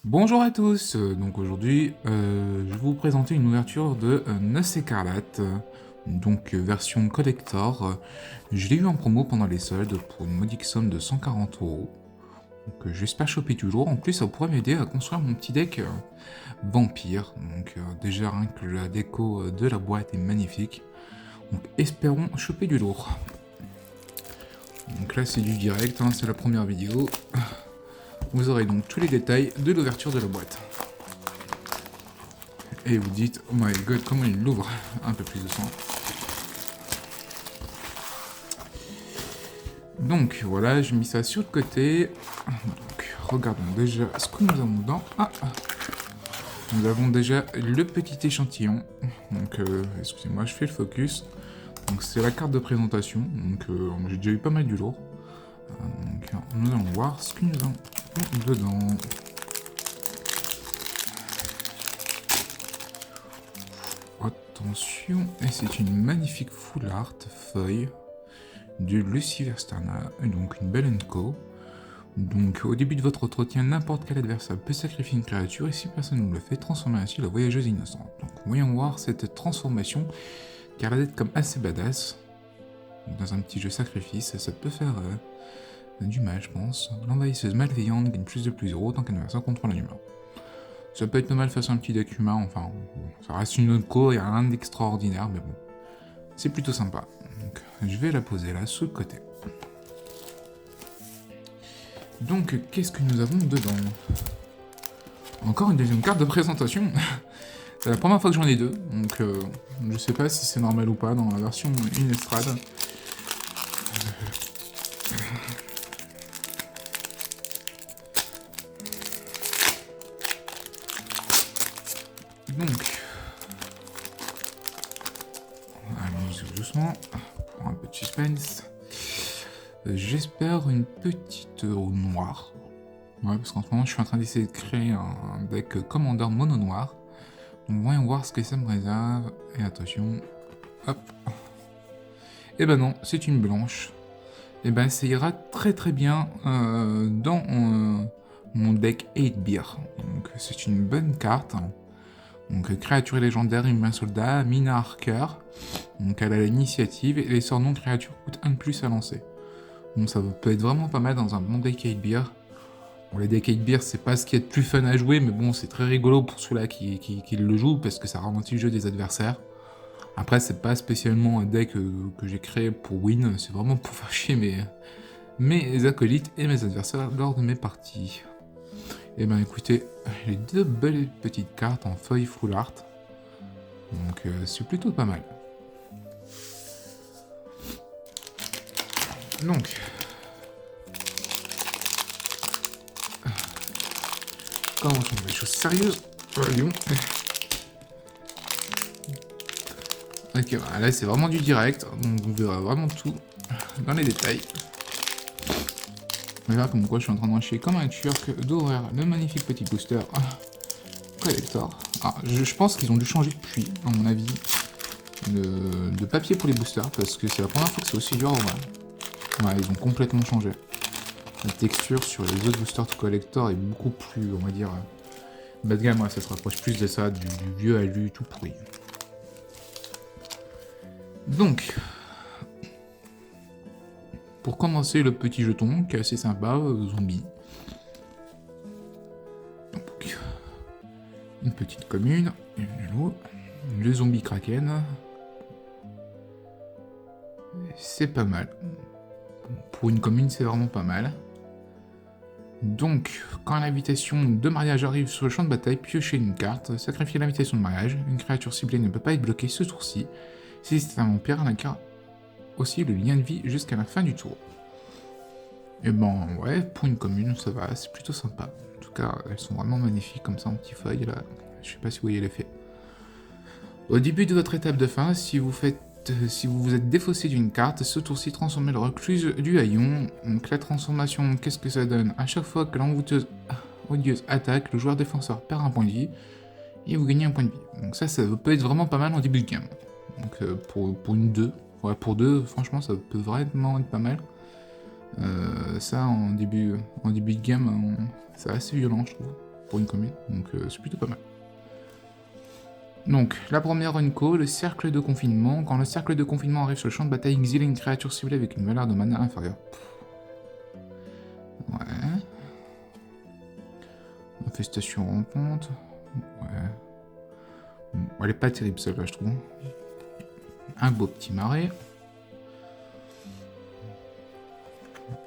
Bonjour à tous, donc aujourd'hui je vais vous présenter une ouverture de Noce Écarlate, donc version collector. Je l'ai eu en promo pendant les soldes pour une modique somme de 140 €. Donc j'espère choper toujours, en plus ça pourrait m'aider à construire mon petit deck vampire. Donc déjà rien que la déco de la boîte est magnifique, donc espérons choper du lourd. Donc là c'est du direct, hein, c'est la première vidéo. Vous aurez donc tous les détails de l'ouverture de la boîte. Et vous dites, oh my god, comment il l'ouvre? Un peu plus de sang. Donc voilà, j'ai mis ça sur le côté. Donc regardons déjà ce que nous avons dedans. Nous avons déjà le petit échantillon. Donc excusez-moi, je fais le focus. Donc c'est la carte de présentation. Donc j'ai déjà eu pas mal du lourd. Donc nous allons voir ce que nous avons dedans. Attention, et c'est une magnifique full art feuille du Lucifer Stana, donc une belle co. Donc au début de votre entretien, n'importe quel adversaire peut sacrifier une créature et si personne ne le fait, transformer ainsi la voyageuse innocente. Donc voyons voir cette transformation qui a l'air d'être comme assez badass. Dans un petit jeu sacrifice, ça peut faire du mal je pense. L'envahisseuse malveillante gagne plus de +0 tant qu'un adversaire contrôle un humain. Ça peut être pas mal face à un petit deck humain, enfin, ça reste une autre co, il n'y a rien d'extraordinaire, mais bon, c'est plutôt sympa. Donc, je vais la poser là, sous le côté. Donc, qu'est-ce que nous avons dedans? Encore une deuxième carte de présentation. C'est la première fois que j'en ai deux, donc je sais pas si c'est normal ou pas dans la version Innistrad. Donc, allons-y doucement, pour un peu de suspense. J'espère une petite noire. Ouais, parce qu'en ce moment, je suis en train d'essayer de créer un deck commandeur mono noir. Donc, voyons voir ce que ça me réserve. Et attention, hop. Et ben non, c'est une blanche. Et ben ça ira très très bien dans mon deck 8 beer. Donc, c'est une bonne carte. Donc, créature légendaire, humain soldat, Mina Harker. Donc, elle a l'initiative et les sorts non créatures coûtent 1 de plus à lancer. Donc, ça peut être vraiment pas mal dans un bon deck 8 beer. Bon, les decks 8 beer, c'est pas ce qu'il y a de plus fun à jouer, mais bon, c'est très rigolo pour ceux-là qui le jouent parce que ça ralentit le jeu des adversaires. Après, c'est pas spécialement un deck que j'ai créé pour win, c'est vraiment pour faire chier mes acolytes et mes adversaires lors de mes parties. Et ben écoutez, j'ai deux belles petites cartes en feuille full art, donc c'est plutôt pas mal. Donc, commençons des choses sérieuses. Voyons. Ok, voilà, là c'est vraiment du direct, donc on verra vraiment tout dans les détails. On verra comme quoi je suis en train de chier comme un turc d'ouvrir le magnifique petit booster collector. Alors, je pense qu'ils ont dû changer depuis, à mon avis, de papier pour les boosters, parce que c'est la première fois que c'est aussi dur à ouvrir. Ouais, ils ont complètement changé. La texture sur les autres boosters collector est beaucoup plus, on va dire, bas de gamme, ouais, ça se rapproche plus de ça, du vieux alu tout pourri. Donc, pour commencer le petit jeton, qui est assez sympa, zombie. Donc, une petite commune, le zombie kraken. C'est pas mal. Pour une commune, c'est vraiment pas mal. Donc, quand l'invitation de mariage arrive sur le champ de bataille, piochez une carte, sacrifiez l'invitation de mariage. Une créature ciblée ne peut pas être bloquée ce tour-ci. Si c'est un vampire, elle incarne aussi le lien de vie jusqu'à la fin du tour. Et ben ouais, pour une commune, ça va, c'est plutôt sympa. En tout cas, elles sont vraiment magnifiques comme ça en petite feuille là. Je sais pas si vous voyez l'effet. Au début de votre étape de fin, si vous vous êtes défaussé d'une carte, ce tour-ci transformez le recluse du haillon. Donc la transformation, qu'est-ce que ça donne? À chaque fois que l'envoûteuse odieuse attaque, le joueur défenseur perd un point de vie et vous gagnez un point de vie. Donc ça peut être vraiment pas mal en début de game. Donc pour une 2, ouais, pour 2, franchement ça peut vraiment être pas mal. Ça en début de game, c'est assez violent je trouve. pour une commune, donc c'est plutôt pas mal. Donc, la première Runco, le cercle de confinement. Quand le cercle de confinement arrive sur le champ de bataille, exile une créature ciblée avec une valeur de mana inférieure. Ouais. Infestation rampante. Ouais. Bon, elle est pas terrible celle-là, je trouve. Un beau petit marais.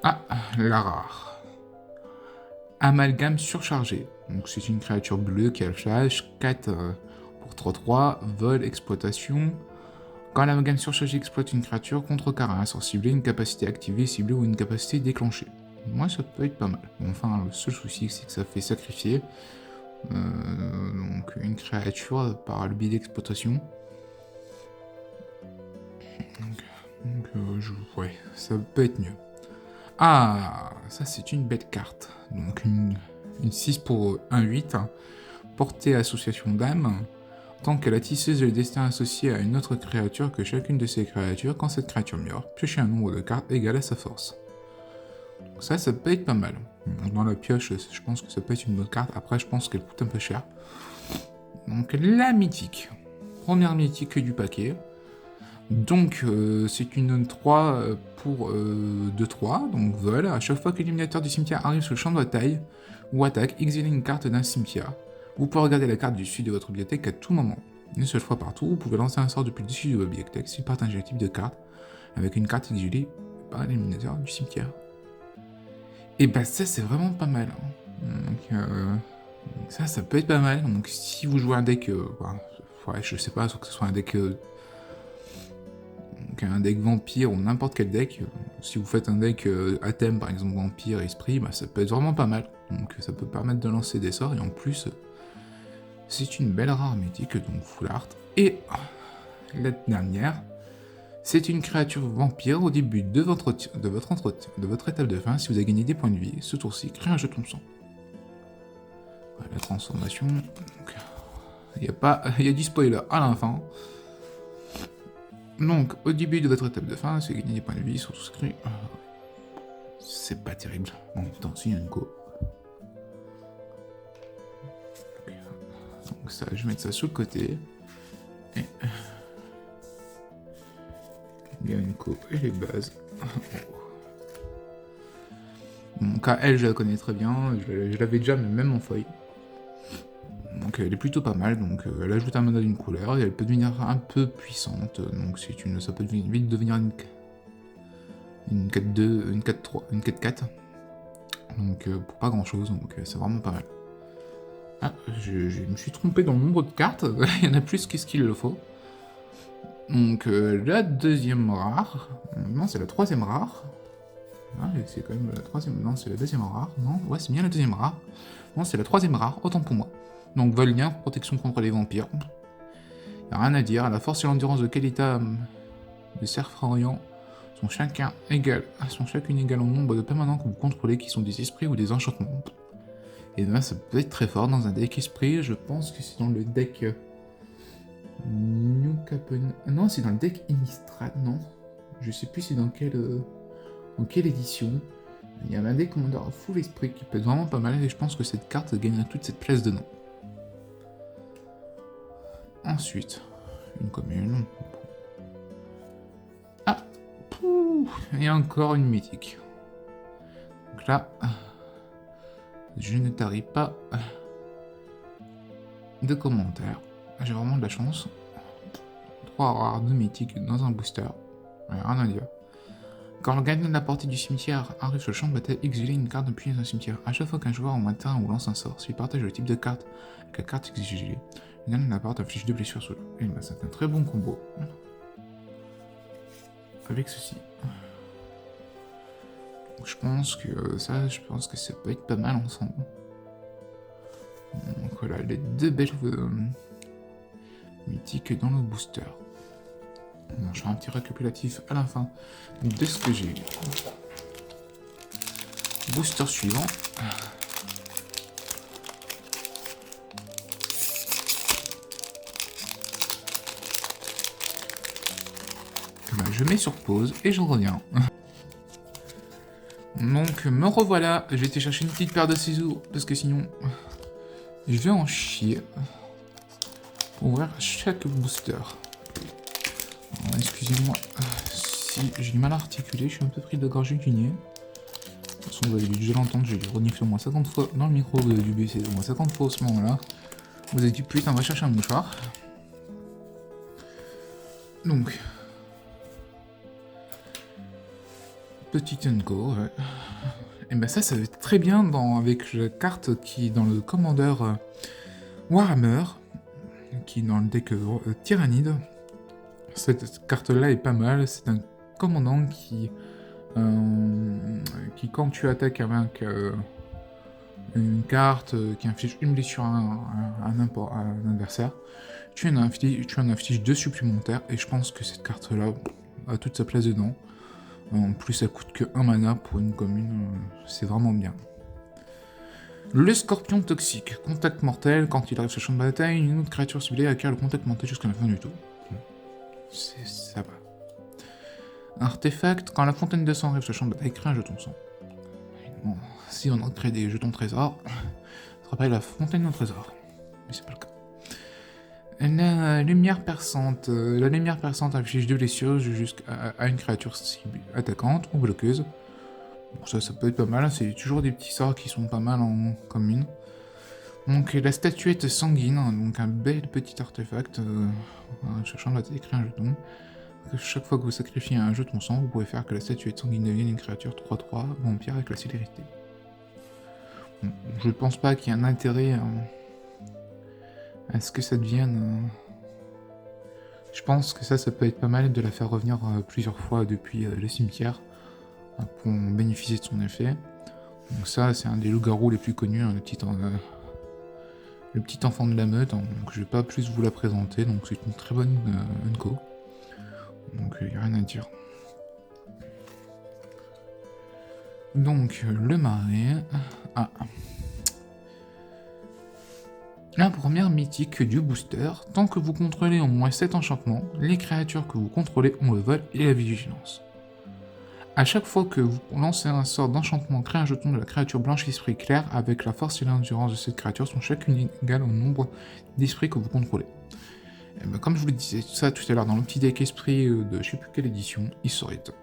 Ah, la rare. Amalgame surchargé. Donc c'est une créature bleue qui a le flash, 4 pour 3-3, vol, exploitation. Quand l'amalgame surchargé exploite une créature, contrecarre un sort ciblé, une capacité activée, ciblée ou une capacité déclenchée. Moi ça peut être pas mal. Bon, enfin, le seul souci c'est que ça fait sacrifier donc une créature par le biais d'exploitation. Ouais, ça peut être mieux. Ah, ça c'est une belle carte. Donc une 6 pour 1-8, portée association d'âme. Tant que la tisseuse est le destin associé à une autre créature que chacune de ces créatures, quand cette créature meurt, piochez un nombre de cartes égal à sa force. Donc ça peut être pas mal. Dans la pioche, je pense que ça peut être une bonne carte. Après, je pense qu'elle coûte un peu cher. Donc la mythique. Première mythique du paquet. Donc, c'est une 3 pour 2-3, donc vol. À chaque fois que l'éliminateur du cimetière arrive sur le champ de bataille ou attaque, exilez une carte d'un cimetière. Vous pouvez regarder la carte du dessus de votre bibliothèque à tout moment. Une seule fois par tour, vous pouvez lancer un sort depuis le dessus de votre bibliothèque s'il partage un type de carte avec une carte exilée par l'éliminateur du cimetière. Et bah ça c'est vraiment pas mal. Donc, ça peut être pas mal. Donc si vous jouez un deck, ouais, je sais pas, soit que ce soit un deck vampire ou n'importe quel deck, si vous faites un deck à thème par exemple vampire, esprit, bah, ça peut être vraiment pas mal. Donc ça peut permettre de lancer des sorts et en plus c'est une belle rare mythique, donc full art. Et la dernière, c'est une créature vampire au début de votre étape de fin. Si vous avez gagné des points de vie, ce tour-ci, crée un jeton de sang. La transformation, il y a du spoiler à la fin. Donc, au début de votre étape de fin, si vous gagnez des points de vie, surtout scrit, c'est pas terrible. Bon, attends, si, il y a une go. Donc ça, je vais mettre ça sur le côté. Et il y a une co et les bases. Bon, cas elle, je la connais très bien. Je l'avais déjà, mais même en feuille. Donc elle est plutôt pas mal, donc elle ajoute un mana d'une couleur et elle peut devenir un peu puissante, donc ça peut vite devenir une 4-2, une 4-3, une 4-4, donc pour pas grand chose, donc c'est vraiment pas mal. Ah, je me suis trompé dans le nombre de cartes, il y en a plus que ce qu'il le faut. Donc la deuxième rare, non c'est la troisième rare, ah, c'est quand même la troisième, non c'est la deuxième rare, non, ouais c'est bien la deuxième rare, non c'est la troisième rare, autant pour moi. Donc Volnien, protection contre les vampires. Y'a rien à dire, la force et l'endurance de Kelita de Serfrorian sont chacune égales au nombre de permanents que vous contrôlez qui sont des esprits ou des enchantements. Et ben ça peut être très fort dans un deck esprit, je pense que c'est dans le deck New Capen... Non, c'est dans le deck Innistrad, non. Je sais plus c'est dans quelle édition. Il y a un deck Commander full esprit qui peut être vraiment pas mal et je pense que cette carte gagnerait toute cette place dedans. Ensuite, une commune. Ah, et encore une mythique. Donc là, je ne tarie pas de commentaires. J'ai vraiment de la chance. 3 rares, 2 mythiques dans un booster. Rien à dire. Quand le gardien de la portée du cimetière arrive sur le champ de bataille, exilez une carte depuis un cimetière. À chaque fois qu'un joueur en terrain ou lance un sort, s'il partage le type de carte avec la carte exilée, le gardien de la porte inflige 2 blessures sur le. Et bah c'est un très bon combo. Avec ceci. Je pense que ça peut être pas mal ensemble. Donc voilà, les 2 belles mythiques dans le booster. Bon, je fais un petit récapitulatif à la fin de ce que j'ai eu. Booster suivant. Ben, je mets sur pause et je reviens. Donc me revoilà, j'ai été chercher une petite paire de ciseaux parce que sinon Je vais en chier pour ouvrir chaque booster. Excusez-moi si j'ai du mal à articuler, je suis un peu pris de gorge du nez. De toute façon, vous avez dû l'entendre, j'ai reniflé au moins 50 fois dans le micro du BC, au moins 50 fois au ce moment-là. Vous avez dit putain, on va chercher un mouchoir. Donc, petit Unco, ouais. Et ben ça va être très bien avec la carte qui dans le commandeur Warhammer, qui est dans le deck Tyrannide. Cette carte-là est pas mal, c'est un commandant qui quand tu attaques avec une carte qui inflige une blessure à un adversaire, tu en infliges 2 supplémentaires, et je pense que cette carte-là a toute sa place dedans. En plus, ça coûte que 1 mana pour une commune, c'est vraiment bien. Le scorpion toxique, contact mortel, quand il arrive sur le champ de bataille, une autre créature ciblée acquiert le contact mortel jusqu'à la fin du tour. Ça va. Artefact, quand la fontaine de sang arrive sur le champ de bataille, crée un jeton sang. Bon, si on crée des jetons trésors, ça rappelle la fontaine au trésor. Mais c'est pas le cas. La lumière perçante. La lumière perçante inflige 2 blessures jusqu'à une créature attaquante ou bloqueuse. Bon, ça peut être pas mal, c'est toujours des petits sorts qui sont pas mal en commune. Donc la statuette sanguine, donc un bel petit artefact, cherchant à écrire un jeton. Chaque fois que vous sacrifiez un jeton sang, vous pouvez faire que la statuette sanguine devienne une créature 3-3 vampire avec la célérité. Bon, je pense pas qu'il y ait un intérêt à ce que ça devienne... Je pense que ça peut être pas mal de la faire revenir plusieurs fois depuis le cimetière pour bénéficier de son effet. Donc ça, c'est un des loups-garous les plus connus, hein, le petit enfant de la meute, donc je vais pas plus vous la présenter, donc c'est une très bonne Unco. Donc il n'y a rien à dire. Donc le marais... Ah. La première mythique du booster, tant que vous contrôlez au moins 7 enchantements, les créatures que vous contrôlez ont le vol et la vigilance. A chaque fois que vous lancez un sort d'enchantement, créez un jeton de la créature blanche esprit clair avec la force et l'endurance de cette créature sont chacune égales au nombre d'esprits que vous contrôlez. Et ben, comme je vous le disais ça tout à l'heure dans le petit deck esprit de je sais plus quelle édition, il serait top.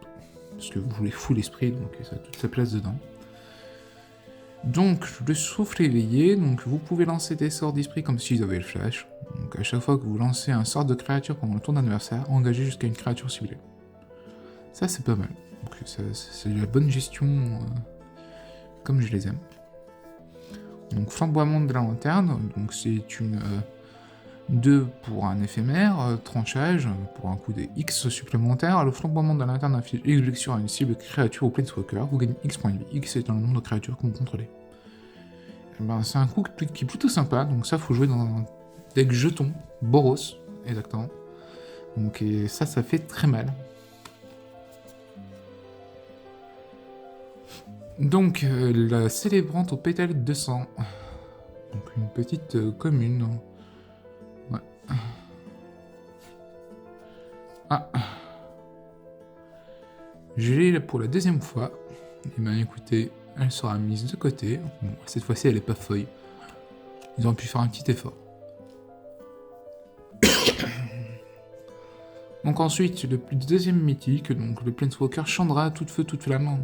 Parce que vous voulez full esprit, donc ça a toute sa place dedans. Donc le souffle éveillé, donc vous pouvez lancer des sorts d'esprit comme si vous avez le flash. Donc à chaque fois que vous lancez un sort de créature pendant le tour d'adversaire, engagez jusqu'à une créature ciblée. Ça c'est pas mal. Donc c'est de la bonne gestion comme je les aime. Donc flamboiement de la lanterne, donc c'est une 2 pour un éphémère, tranchage pour un coup de X supplémentaire. Le flamboiement de la lanterne inflige X blessure à une cible créature ou planeswalker, vous gagnez X points de vie. X est dans le nombre de créatures que vous contrôlez. Et ben, c'est un coup qui est plutôt sympa, donc ça faut jouer dans un deck jeton, Boros, exactement. Donc et ça fait très mal. Donc, la célébrante au pétale de sang. Donc, une petite commune. Ouais. Ah. Je l'ai pour la deuxième fois. Et ben écoutez, elle sera mise de côté. Bon, cette fois-ci, elle est pas feuille. Ils auraient pu faire un petit effort. Donc ensuite, le deuxième mythique, donc le Planeswalker Chandra, toute feu, toute flamme.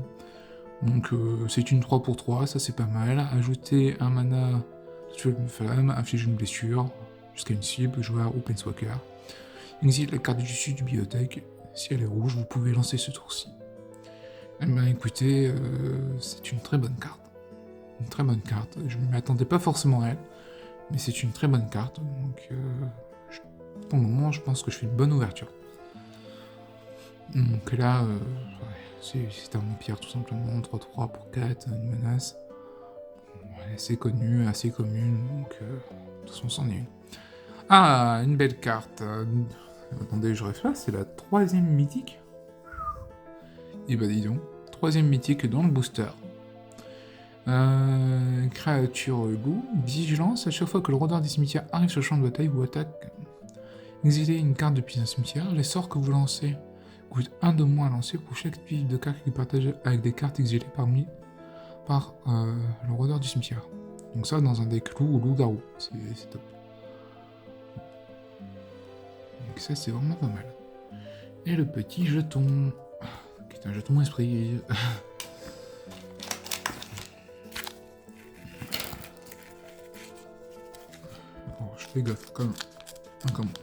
Donc c'est une 3 pour 3, ça c'est pas mal. Ajouter un mana, une flamme, inflige une blessure, jusqu'à une cible, joueur ou Planeswalker. Exile la carte du dessus du bibliothèque. Si elle est rouge, vous pouvez lancer ce tour-ci. Eh ben écoutez, c'est une très bonne carte. Une très bonne carte. Je ne m'attendais pas forcément à elle, mais c'est une très bonne carte. Donc pour le moment, je pense que je fais une bonne ouverture. Donc là, c'est un vampire tout simplement, 3-3 pour 4, une menace. Assez connue, assez commune, donc de toute façon c'en est une. Ah, une belle carte. Attendez, je réfléchis, c'est la 3e mythique. Et bah dis donc, 3e mythique dans le booster. Créature loup, vigilance, à chaque fois que le rôdeur des cimetières arrive sur le champ de bataille ou attaque, exilez une carte depuis un cimetière, les sorts que vous lancez coûtent 1 de moins à lancer pour chaque pile de cartes que vous partagez avec des cartes exilées par le rôdeur du cimetière. Donc ça, dans un deck loup ou loup-garou, c'est top. Donc ça, c'est vraiment pas mal. Et le petit jeton, qui est un jeton esprit. Alors, je fais gaffe, comme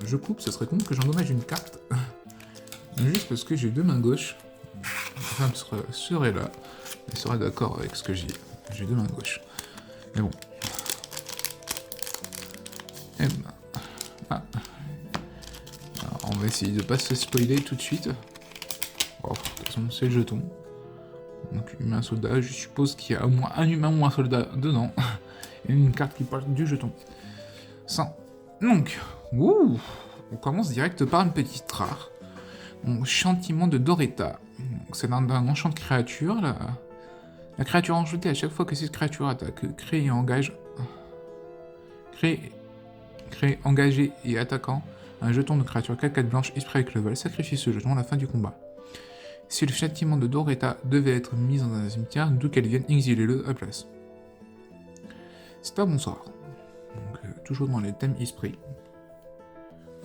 je coupe, ce serait con que j'endommage une carte. Juste parce que j'ai deux mains gauches. La femme serait là, elle serait d'accord avec ce que j'ai. J'ai deux mains gauches. Mais bon. Eh ben. Ah. Alors, on va essayer de pas se spoiler tout de suite. Oh, de toute façon, c'est le jeton. Donc, humain soldat, je suppose qu'il y a au moins un humain ou un soldat dedans. Et une carte qui parle du jeton. 100. Donc, ouh, on commence direct par une petite rare. Donc, chantiment de Doretta. C'est d'un enchant de créature. La créature enchantée, à chaque fois que cette créature attaque, crée et engage. Crée, engagé et attaquant un jeton de créature 4/4 blanche esprit avec level. Sacrifie ce jeton à la fin du combat. Si le châtiment de Doretta devait être mis dans un cimetière, d'où qu'elle vienne, exilez-le à place. C'est pas bonsoir. Donc, toujours dans les thèmes esprit.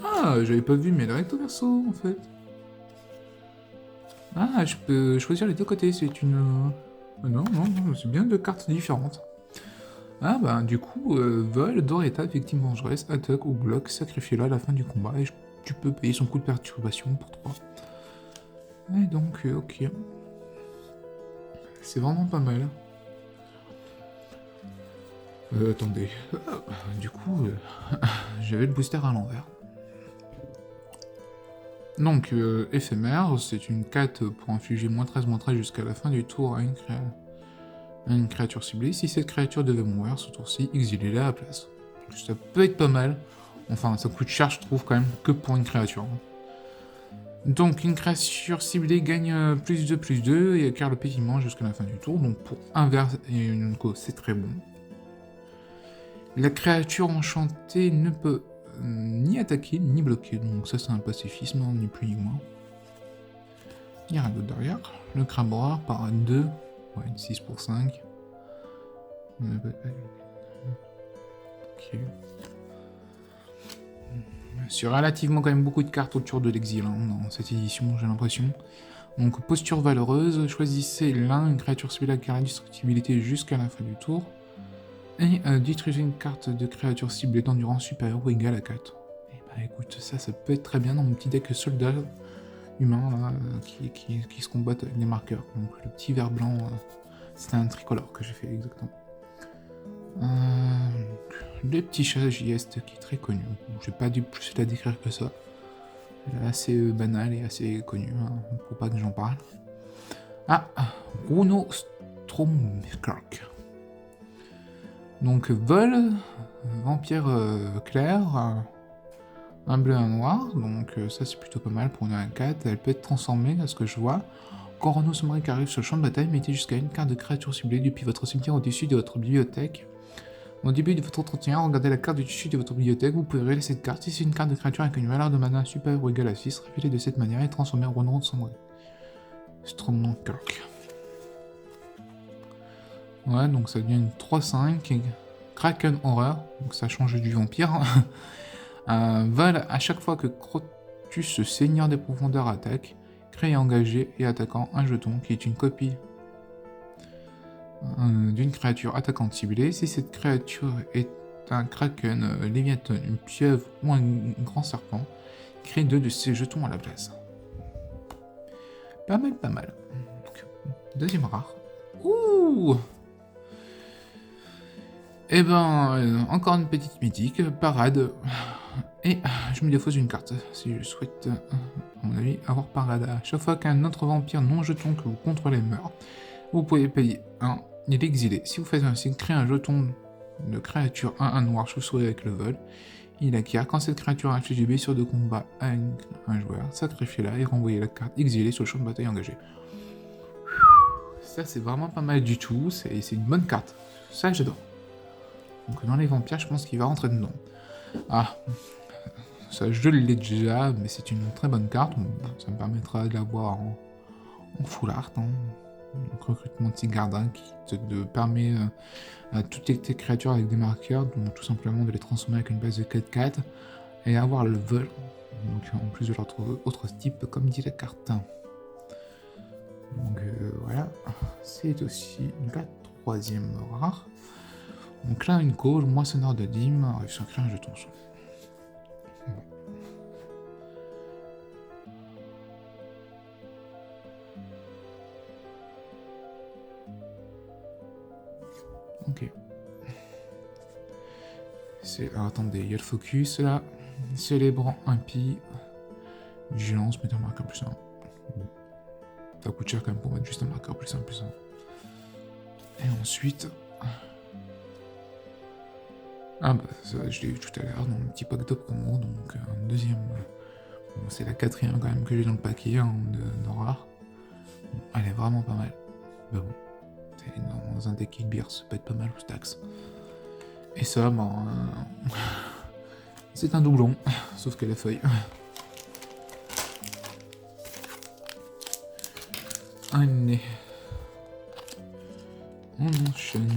Ah, j'avais pas vu mes recto verso en fait. Ah, je peux choisir les deux côtés, c'est une... Non, c'est bien deux cartes différentes. Ah bah du coup, vol, Doretta, victime vengeresse, attaque ou bloc, sacrifiez-la à la fin du combat et tu peux payer son coup de perturbation pour 3. Et donc, ok. C'est vraiment pas mal. Attendez. Du coup, j'avais le booster à l'envers. Donc, éphémère, c'est une 4 pour infliger -13/-13 jusqu'à la fin du tour à une créature ciblée. Si cette créature devait mourir ce tour-ci, exilez-la à la place. Donc, ça peut être pas mal. Enfin, ça coûte cher, je trouve, quand même, que pour une créature. Donc, une créature ciblée gagne +2/+2 et acquiert le pétillement jusqu'à la fin du tour. Donc, pour inverse et une co, c'est très bon. La créature enchantée ne peut ni attaquer, ni bloquer. Donc ça, c'est un pacifisme, ni plus ni moins. Il n'y a rien d'autre derrière. Le crabe rare par 2. Ouais, une 6 pour 5. Ok. Sur relativement quand même beaucoup de cartes autour de l'exil dans cette édition, j'ai l'impression. Donc, posture valeureuse. Choisissez une créature ciblée à carré destructibilité jusqu'à la fin du tour. Et détruisez une carte de créature ciblée d'endurance supérieure ou égale à 4. Et bah écoute, ça peut être très bien dans mon petit deck soldat humain là, qui se combattent avec des marqueurs. Donc le petit vert blanc, c'était un tricolore que j'ai fait exactement. Le petit chat Gieste qui est très connu. Bon, je vais pas du plus la décrire que ça. Elle est assez banale et assez connue, pour pas que j'en parle. Ah, Bruno Stromkirk. Donc vol, vampire clair, un bleu et un noir, donc ça c'est plutôt pas mal pour une 1/4, elle peut être transformée à ce que je vois. Quand Renaud Sommeric arrive sur le champ de bataille, mettez jusqu'à une carte de créature ciblée depuis votre cimetière au-dessus de votre bibliothèque. Au début de votre entretien, regardez la carte du dessus de votre bibliothèque, vous pouvez révéler cette carte. Si c'est une carte de créature avec une valeur de mana supérieure ou égale à 6, révélez de cette manière et transformez Renaud Sommeric. Stromkirk. Ouais, donc ça devient une 3/5, Kraken Horror, donc ça change du vampire. Vol, à chaque fois que Crotus, seigneur des profondeurs, attaque, crée engagé et attaquant un jeton qui est une copie d'une créature attaquante ciblée. Si cette créature est un Kraken, Léviathan, une pieuvre ou un grand serpent, crée 2 de ces jetons à la place. Pas mal. Donc, deuxième rare. Ouh! Eh ben, encore une petite mythique, parade. Et je me défausse une carte, si je souhaite, à mon avis, avoir parade. À chaque fois qu'un autre vampire non jeton que vous contrôlez meurt, vous pouvez payer 1, il est exilé. Si vous faites ainsi, créez un jeton de créature 1/1 noir chauve-souris avec le vol. Il acquiert. Quand cette créature inflige des blessures de combat à un joueur, sacrifiez-la et renvoyez la carte exilée sur le champ de bataille engagé. Ça, c'est vraiment pas mal du tout, c'est une bonne carte. Ça, j'adore. Donc dans les vampires, je pense qu'il va rentrer dedans. Ah, ça je l'ai déjà, mais c'est une très bonne carte. Ça me permettra de l'avoir en full art. Donc recrutement de ces gardiens qui te permet à toutes tes créatures avec des marqueurs, donc tout simplement de les transformer avec une base de 4-4 et avoir le vol. Donc en plus de leur trouver autre type, comme dit la carte. Donc voilà, c'est aussi la troisième rare. Donc là, une cause, moissonneur de dîmes, réussi à créer un jeton son. Ok. Alors attendez, il y a le focus là. Célébrant impie. Vigilance, mettre un marqueur plus 1. Ça coûte cher quand même pour mettre juste un marqueur plus 1 plus 1. Et ensuite. Ah bah ça, je l'ai vu tout à l'heure dans le petit pack de promo, donc un deuxième. Bon, c'est la quatrième quand même que j'ai dans le paquet hein, de rare. Bon, elle est vraiment pas mal. Bah bon. Dans un deck Kickbeer, ça peut être pas mal au Stax. Et ça, ben. C'est un doublon, sauf que la feuille. Allez. On enchaîne.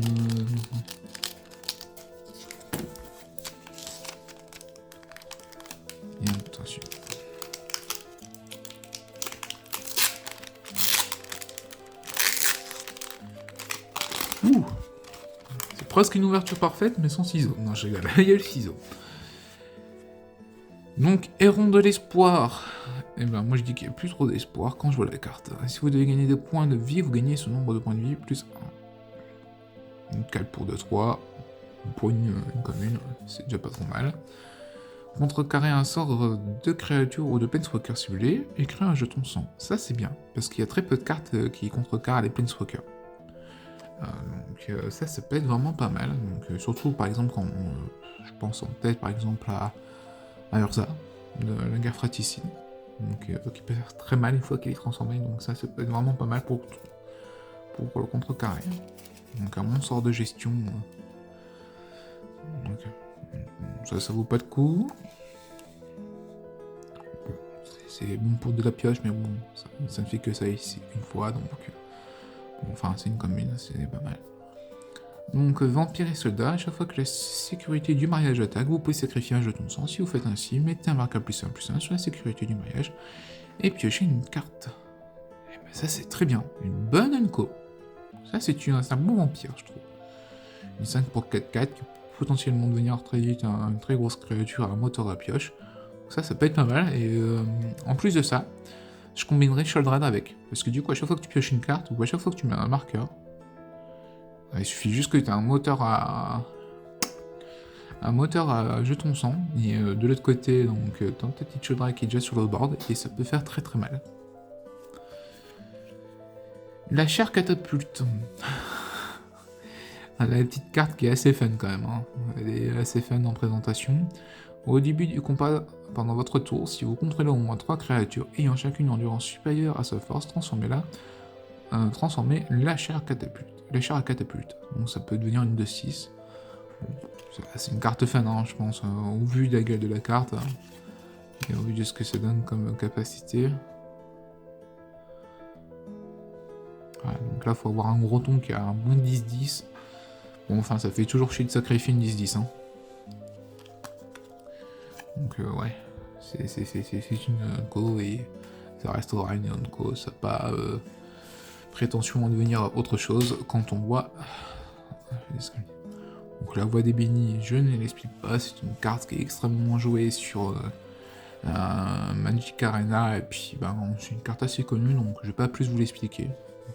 Et attention. Ouh! C'est presque une ouverture parfaite, mais sans ciseaux. Non, je rigole, il y a le ciseau. Donc, Héron de l'espoir. Eh ben, moi je dis qu'il n'y a plus trop d'espoir quand je vois la carte. Si vous devez gagner des points de vie, vous gagnez ce nombre de points de vie plus 1. Une cale pour 2-3. Pour une commune, c'est déjà pas trop mal. Contrecarrer un sort de créature ou de planeswalker si vous voulez, et créer un jeton sang. Ça c'est bien, parce qu'il y a très peu de cartes qui contrecarrent les planeswalkers. Donc ça peut être vraiment pas mal. Donc, surtout par exemple quand je pense en tête par exemple à Urza, de la guerre fratricide. Donc qui peut faire très mal une fois qu'elle est transformée, donc ça peut être vraiment pas mal pour le contrecarrer. Donc un bon sort de gestion. Donc, ça vaut pas de coup. Bon, c'est bon pour de la pioche, mais bon, ça ne fait que ça ici une fois, donc bon, enfin c'est une commune, c'est pas mal. Donc vampire et soldat, à chaque fois que la sécurité du mariage attaque, vous pouvez sacrifier un jeton de sang. Si vous faites ainsi, mettez un marqueur plus 1 sur la sécurité du mariage et piochez une carte. Et ben ça c'est très bien, une bonne unco. Ça c'est un bon vampire je trouve. Une 5 pour 4-4 qui peut potentiellement devenir très vite une très grosse créature à moteur à pioche. Donc ça peut être pas mal et en plus de ça, je combinerai Sheoldred avec. Parce que du coup à chaque fois que tu pioches une carte ou à chaque fois que tu mets un marqueur, il suffit juste que tu aies un moteur à jeton sang, et de l'autre côté, donc t'as ta petite Sheoldred qui est déjà sur le board, et ça peut faire très très mal. La chère catapulte. La petite carte qui est assez fun quand même, hein. Elle est assez fun en présentation. Au début du combat, pendant votre tour, si vous contrôlez au moins 3 créatures ayant chacune une endurance supérieure à sa force, transformez la chair à catapulte. Donc ça peut devenir une 2-6. Bon, c'est une carte fun, hein, je pense, au vu de la gueule de la carte, et au vu de ce que ça donne comme capacité. Voilà, donc là, il faut avoir un gros ton qui a un bon 10-10. Bon, enfin, ça fait toujours chier de sacrifier une 10-10, hein. Donc, ouais, c'est une go et ça restera une go. Ça n'a pas prétention à devenir autre chose quand on voit. Donc, la voix des bénis, je ne l'explique pas. C'est une carte qui est extrêmement jouée sur Magic Arena et puis, c'est une carte assez connue, donc je vais pas plus vous l'expliquer.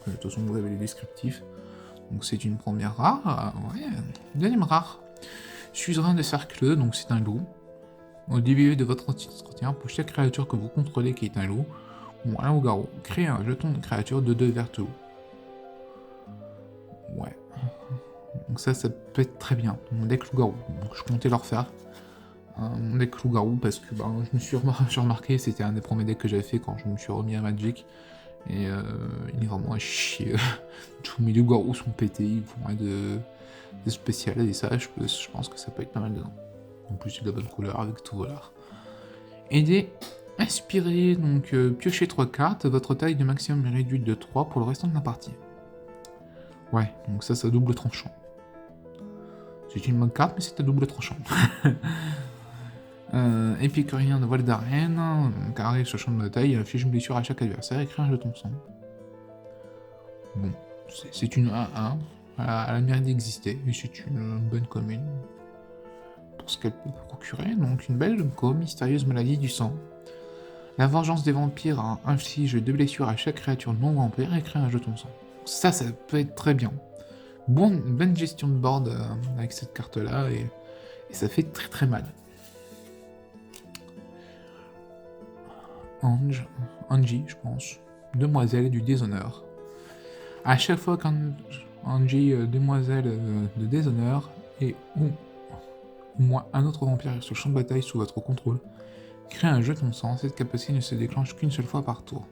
De toute façon, vous avez les descriptifs. Donc c'est une première rare, ouais, deuxième rare. Suzerain de cercle, donc c'est un loup. Au début de votre entretien, pour chaque créature que vous contrôlez qui est un loup, ou un loup-garou, créez un jeton de créature de 2 verte loup. Ouais. Donc ça peut être très bien. Mon deck loup-garou, donc je comptais le refaire. Mon deck loup-garou parce que je me suis remarqué, c'était un des premiers decks que j'avais fait quand je me suis remis à Magic. Et il est vraiment à chier. Tous mes loups-garous sont pétés, ils font rien de spécial et ça, je pense que ça peut être pas mal dedans. En plus, c'est de la bonne couleur avec tout volard. Aider, inspirer, donc piochez 3 cartes, votre taille de maximum est réduite de 3 pour le restant de la partie. Ouais, donc ça double tranchant. C'est une bonne carte, mais c'est à double tranchant. Épicurien de voile d'arène, carré sur champ de bataille, il affiche une blessure à chaque adversaire et crée un jeton sang. Bon, c'est une 1-1, elle a le mérite d'exister, et c'est une bonne commune pour ce qu'elle peut procurer. Donc une belle mystérieuse maladie du sang. La vengeance des vampires inflige 2 blessures à chaque créature non vampire et crée un jeton sang. Ça peut être très bien. Bonne gestion de board avec cette carte-là, et ça fait très très mal. Angie, je pense. Demoiselle du déshonneur. À chaque fois qu'Angie, demoiselle de déshonneur, et ou moins un autre vampire sur le champ de bataille sous votre contrôle, crée un jeton sang. Cette capacité ne se déclenche qu'une seule fois par tour.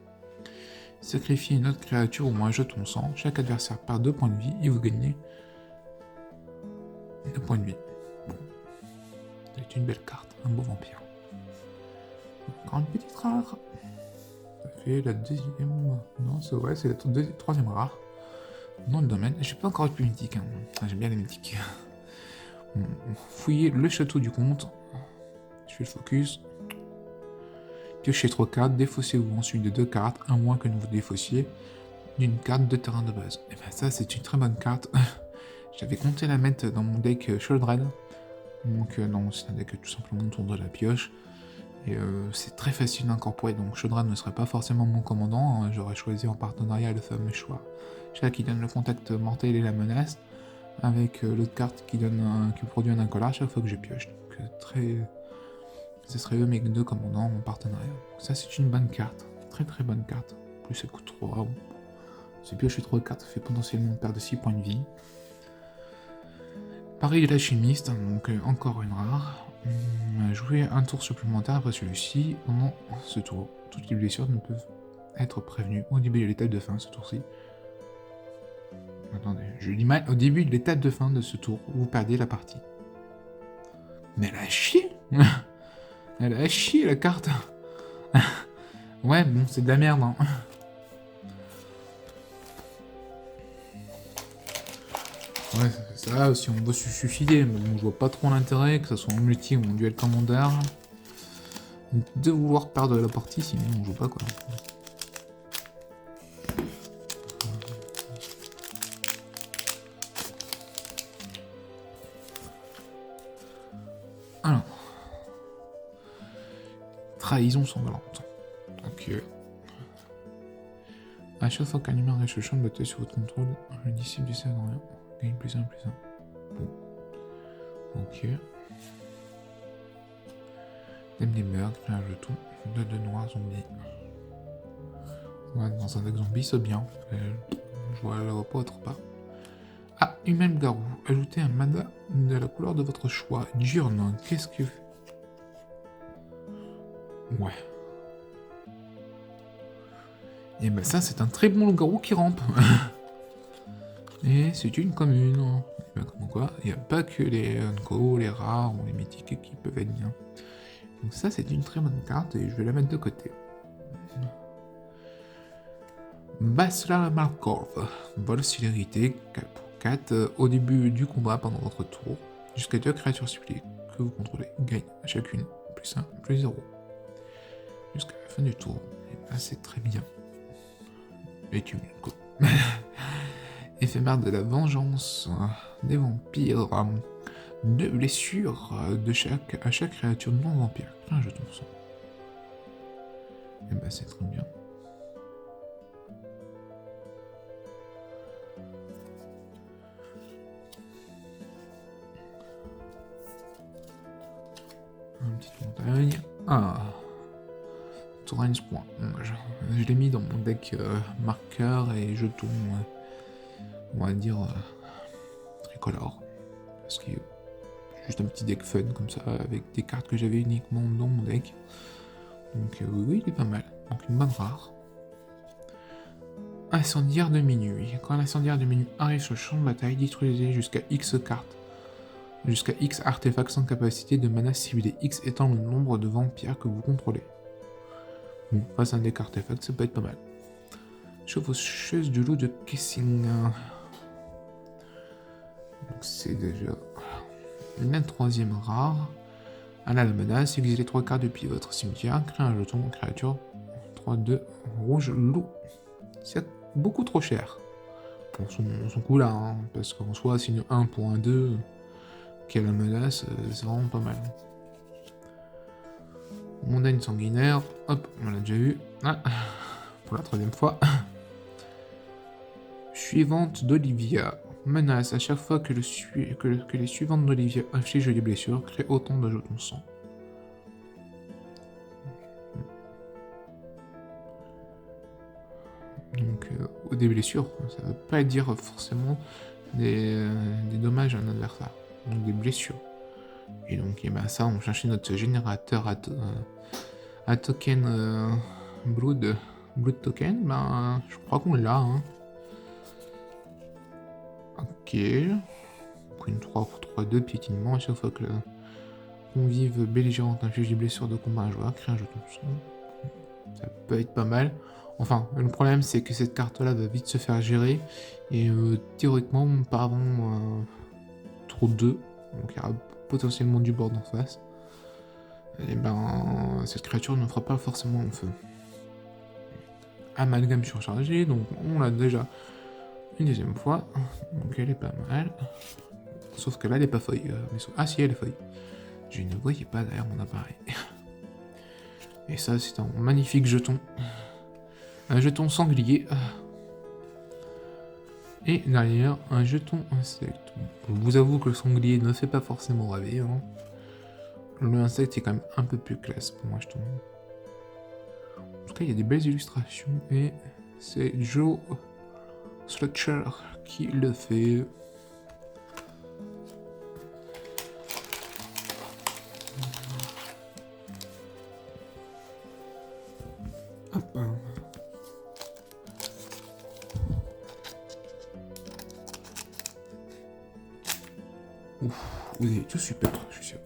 Sacrifiez une autre créature ou moins un jeton sang. Chaque adversaire perd 2 points de vie et vous gagnez 2 points de vie. Bon. C'est une belle carte, un beau vampire. Encore une petite rare. Ça fait la deuxième... Non, c'est vrai, c'est la troisième rare. Dans le domaine. J'ai pas encore eu de plus mythique. Hein. J'aime bien les mythiques. Fouillez le château du comte. Je fais le focus. Piochez 3 cartes. Défaussez-vous ensuite de 2 cartes, à moins que vous défaussiez d'une carte de terrain de base. Et ben ça, c'est une très bonne carte. J'avais compté la mettre dans mon deck Sheoldred. Donc non, c'est un deck tout simplement autour de la pioche. Et c'est très facile d'incorporer, donc Sheoldred ne serait pas forcément mon commandant, hein. J'aurais choisi en partenariat le fameux choix qui donne le contact mortel et la menace, avec l'autre carte qui produit un incolore chaque fois que je pioche. Donc ce serait eux mes 2 commandants en partenariat. Donc ça c'est une bonne carte, très très bonne carte. En plus elle coûte 3. C'est piocher 3 cartes, ça fait potentiellement perdre 6 points de vie. Pareil l'alchimiste, donc encore une rare. Jouer un tour supplémentaire après celui-ci. Pendant ce tour, toutes les blessures ne peuvent être prévenues au début de l'étape de fin ce tour-ci. Attendez, je dis mal, au début de l'étape de fin de ce tour, vous perdez la partie. Mais elle a chié. Elle a chié la carte. Ouais, bon, c'est de la merde. Hein. Ouais, ça, si on veut se suicider, mais bon, je vois pas trop l'intérêt, que ce soit en multi ou en duel commandeur, de vouloir perdre la partie, sinon on joue pas, quoi. Alors. Trahison sanglante. Ok. À chaque fois qu'un humain reste le champ de bataille sur votre contrôle, le disciple du cerf rien. Gagne plus 1, plus 1. Bon. Ok. Même des meurtres, crée un jeton. 2 noirs zombies. Ouais, dans un deck zombie, c'est bien. Je vois pas autre part. Ah, humain garou. Ajoutez un mana de la couleur de votre choix. Diurne, qu'est-ce que... Ouais. Et ben ça, c'est un très bon loup-garou qui rampe. Et c'est une commune. Et ben comme quoi, il n'y a pas que les unco, les rares ou les mythiques qui peuvent être bien. Donc ça, c'est une très bonne carte et je vais la mettre de côté. Basla Markov. Vol célérité pour 4 au début du combat pendant votre tour. Jusqu'à 2 créatures ciblées que vous contrôlez gagnent à chacune plus 1, plus 0. Jusqu'à la fin du tour. Et ben c'est très bien. Et tu éphémère de la vengeance des vampires. 2 blessures à chaque créature non vampire. Un jeton sang. Et ben c'est très bien. Une petite montagne. Ah. Torrens point. Je l'ai mis dans mon deck marqueur et jeton, on va dire, tricolore. Parce que juste un petit deck fun comme ça, avec des cartes que j'avais uniquement dans mon deck. Donc oui, il est pas mal. Donc une bonne rare. Incendiaire de minuit. Quand l'incendiaire de minuit arrive sur le champ de bataille, détruisez jusqu'à X cartes. Jusqu'à X artefacts sans capacité de mana ciblé. X étant le nombre de vampires que vous contrôlez. Bon, face à un deck artefact, ça peut être pas mal. Chevaucheuse du loup de Kessing. Donc c'est déjà la troisième rare. Elle a la menace, exilez 3 cartes depuis votre cimetière, créez un jeton, créature, 3-2, rouge, loup. C'est beaucoup trop cher. Pour son coup là, hein, parce qu'en soi, c'est une 1 pour un 2 qui a la menace, c'est vraiment pas mal. Mondaine sanguinaire, hop, on l'a déjà eu. Ah, pour la troisième fois. Suivante d'Olivia. Menace, à chaque fois que les suivantes d'Olivia infligent des blessures, crée autant de jetons sang. Donc, des blessures, ça veut pas dire forcément des dommages à un adversaire. Donc des blessures. Et donc, et ben ça, on cherchait notre générateur à token Blood Token. Ben, je crois qu'on l'a. Hein. Ok. Une 3 pour 3-2 piétinement. À chaque fois que le convive belligérante inflige des blessures de combat à un joueur, crée un jeton de sang. Ça peut être pas mal. Enfin, le problème c'est que cette carte-là va vite se faire gérer. Et théoriquement, pas avant tour 2. Donc il y aura potentiellement du board en face. Et ben, cette créature ne fera pas forcément en feu. Amalgame surchargé, donc on l'a déjà une deuxième fois. Donc elle est pas mal. Sauf que là, elle est pas feuille. Ah si, elle est feuille. Je ne voyais pas derrière mon appareil. Et ça, c'est un magnifique jeton. Un jeton sanglier. Et derrière, un jeton insecte. Je vous avoue que le sanglier ne fait pas forcément rêver. Hein. Le insecte est quand même un peu plus classe pour moi, je trouve. En tout cas, il y a des belles illustrations. Et c'est Joe Slutcher qui le fait. Hop. Ouf, vous avez tout super, je suis sûr.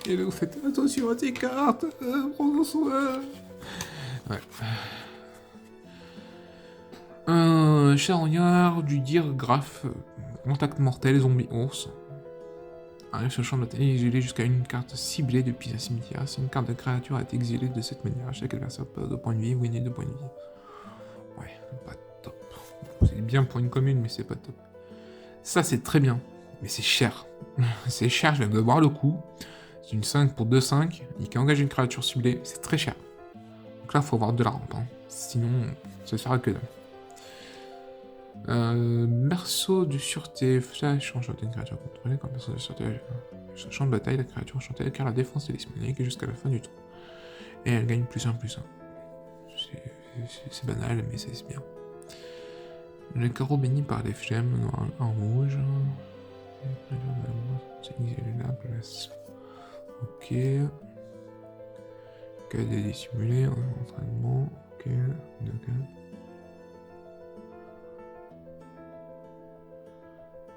Et là, vous faites attention à tes cartes, prends soin. Ouais. Un charognard du dire graphe, contact mortel, zombie ours. Arrive sur le champ de bataille, exilé jusqu'à une carte ciblée depuis un cimetière. Si une carte de créature est exilée de cette manière, chaque adversaire perd 2 points de vie ou gagner 2 points de vie. Ouais, pas top. C'est bien pour une commune, mais c'est pas top. Ça, c'est très bien, mais c'est cher. C'est cher, je viens de voir le coup. C'est une 5 pour 2-5, et qui engage une créature ciblée, c'est très cher. Donc là, il faut avoir de la rampe, hein. Sinon, ça sert à que dalle. Berceau de sûreté, flash, change d'une créature contrôlée, quand berceau de sûreté, champ de bataille, la créature enchantée, car la défense est disponible jusqu'à la fin du tour. Et elle gagne +1/+1. C'est banal, mais c'est bien. Le carreau béni par les flemmes, noir en rouge. C'est là, place. Ok. KD dissimulé, entraînement. Ok.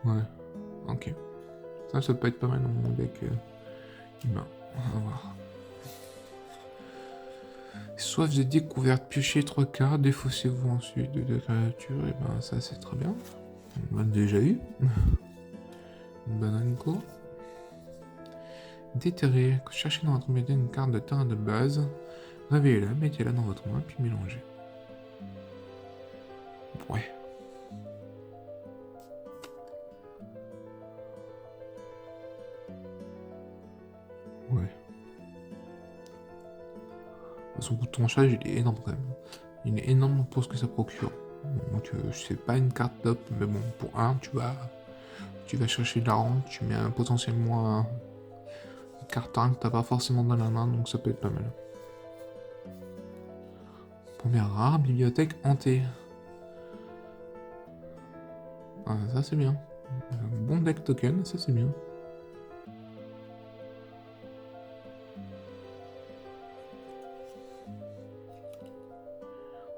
Ouais. Ok. Ça peut être pas mal dans mon deck humain. On va voir. Soif de découverte, piochez 3 cartes, défaussez-vous ensuite de 2 créatures, et ben ça c'est très bien. On l'a déjà eu. Une banane co. Déterrer, cherchez dans votre média une carte de terrain de base, réveillez-la, mettez-la dans votre main, puis mélangez. Ouais. Ouais. Son coup de tranchage, il est énorme quand même. Il est énorme pour ce que ça procure. Donc c'est pas une carte top, mais bon, pour 1, tu vas chercher de la rente, tu mets potentiellement une carte 1 que t'as pas forcément dans la main, donc ça peut être pas mal. Première rare, bibliothèque hantée. Ah, ça c'est bien. Un bon deck token, ça c'est bien.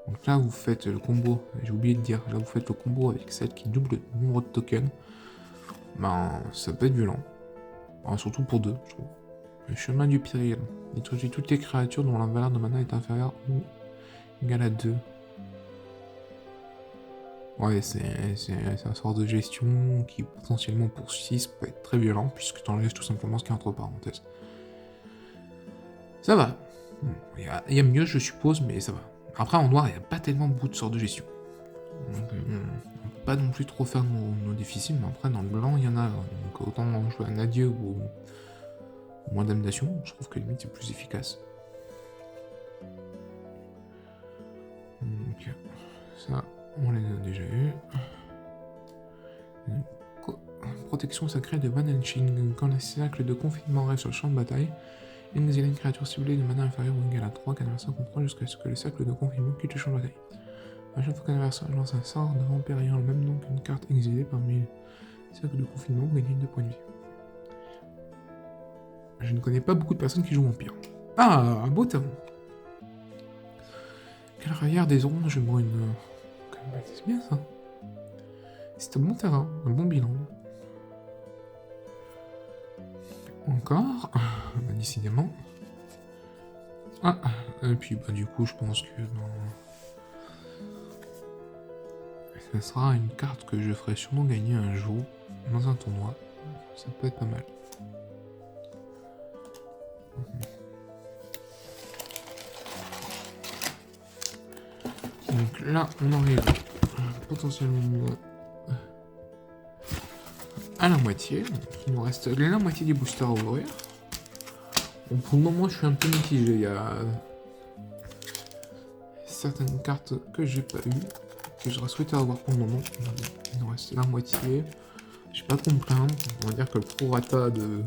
Donc là vous faites le combo, j'ai oublié de dire, là vous faites le combo avec celle qui double le nombre de tokens. Ben ça peut être violent. Enfin, surtout pour 2, je trouve. Le chemin du péril. Détruisez toutes les créatures dont la valeur de mana est inférieure ou égale à 2. Ouais, c'est un sort de gestion qui potentiellement pour 6 peut être très violent puisque t'enlèves tout simplement ce qui est entre parenthèses. Ça va. Il y a mieux je suppose, mais ça va. Après en noir il n'y a pas tellement beaucoup de sorts de gestion. Donc, on peut pas non plus trop faire nos difficiles, mais après dans le blanc il y en a. Donc autant jouer un adieu ou moins damnation, je trouve que limite c'est plus efficace. Donc ça, on les a déjà eu. Protection sacrée de Van Helsing. Quand le cercle de confinement arrive sur le champ de bataille, exilez une créature ciblée de mana inférieure ou égale à 3 qu'un adversaire contrôle jusqu'à ce que le cercle de confinement quitte le champ de bataille. À chaque fois qu'un adversaire lance un sort de vampire ayant le même nom qu'une carte exilée parmi les cercles de confinement, vous gagnez 2 points de vie. Je ne connais pas beaucoup de personnes qui jouent vampire. Ah, beau terrain. Quelle rayère des oranges brunes. C'est bien ça. C'est un bon terrain, un bon bilan. Encore, bah, décidément. Ah, et puis bah du coup je pense que ça sera une carte que je ferai sûrement gagner un jour dans un tournoi. Ça peut être pas mal. Donc là on arrive potentiellement à la moitié. Donc, il nous reste la moitié des boosters à ouvrir. Bon, pour le moment je suis un peu mitigé. Il y a certaines cartes que j'ai pas eues, que j'aurais souhaité avoir pour le moment. Il nous reste la moitié. Je vais pas trop me plaindre. On va dire que le prorata de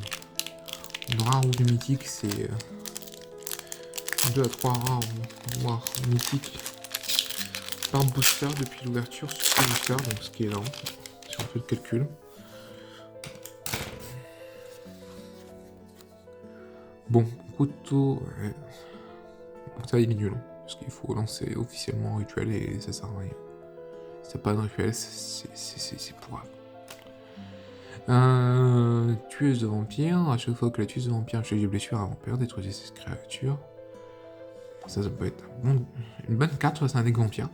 rares ou de mythique, c'est 2 à 3 rares, voire mythiques par booster depuis l'ouverture sur ce booster, donc ce qui est lent, si on fait le calcul. Bon, couteau, ça il est nul, parce qu'il faut lancer officiellement un rituel et ça sert à rien. Si t'as pas de rituel, c'est pourrave. Tueuse de vampires, à chaque fois que la tueuse de vampires inflige des blessures à un vampire, détruisez cette créature. Ça peut être une bonne carte face à un deck vampire.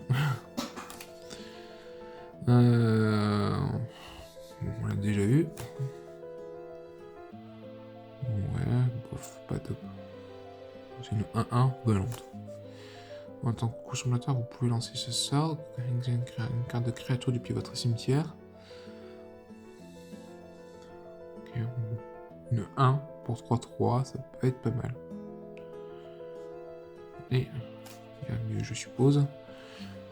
On l'a déjà eu. Ouais, bof, pas top. C'est une 1-1 volante. En tant que consommateur, vous pouvez lancer ce sort. Une carte de créature depuis votre cimetière. Okay. Une 1 pour 3-3, ça peut être pas mal. Et il y a mieux, je suppose.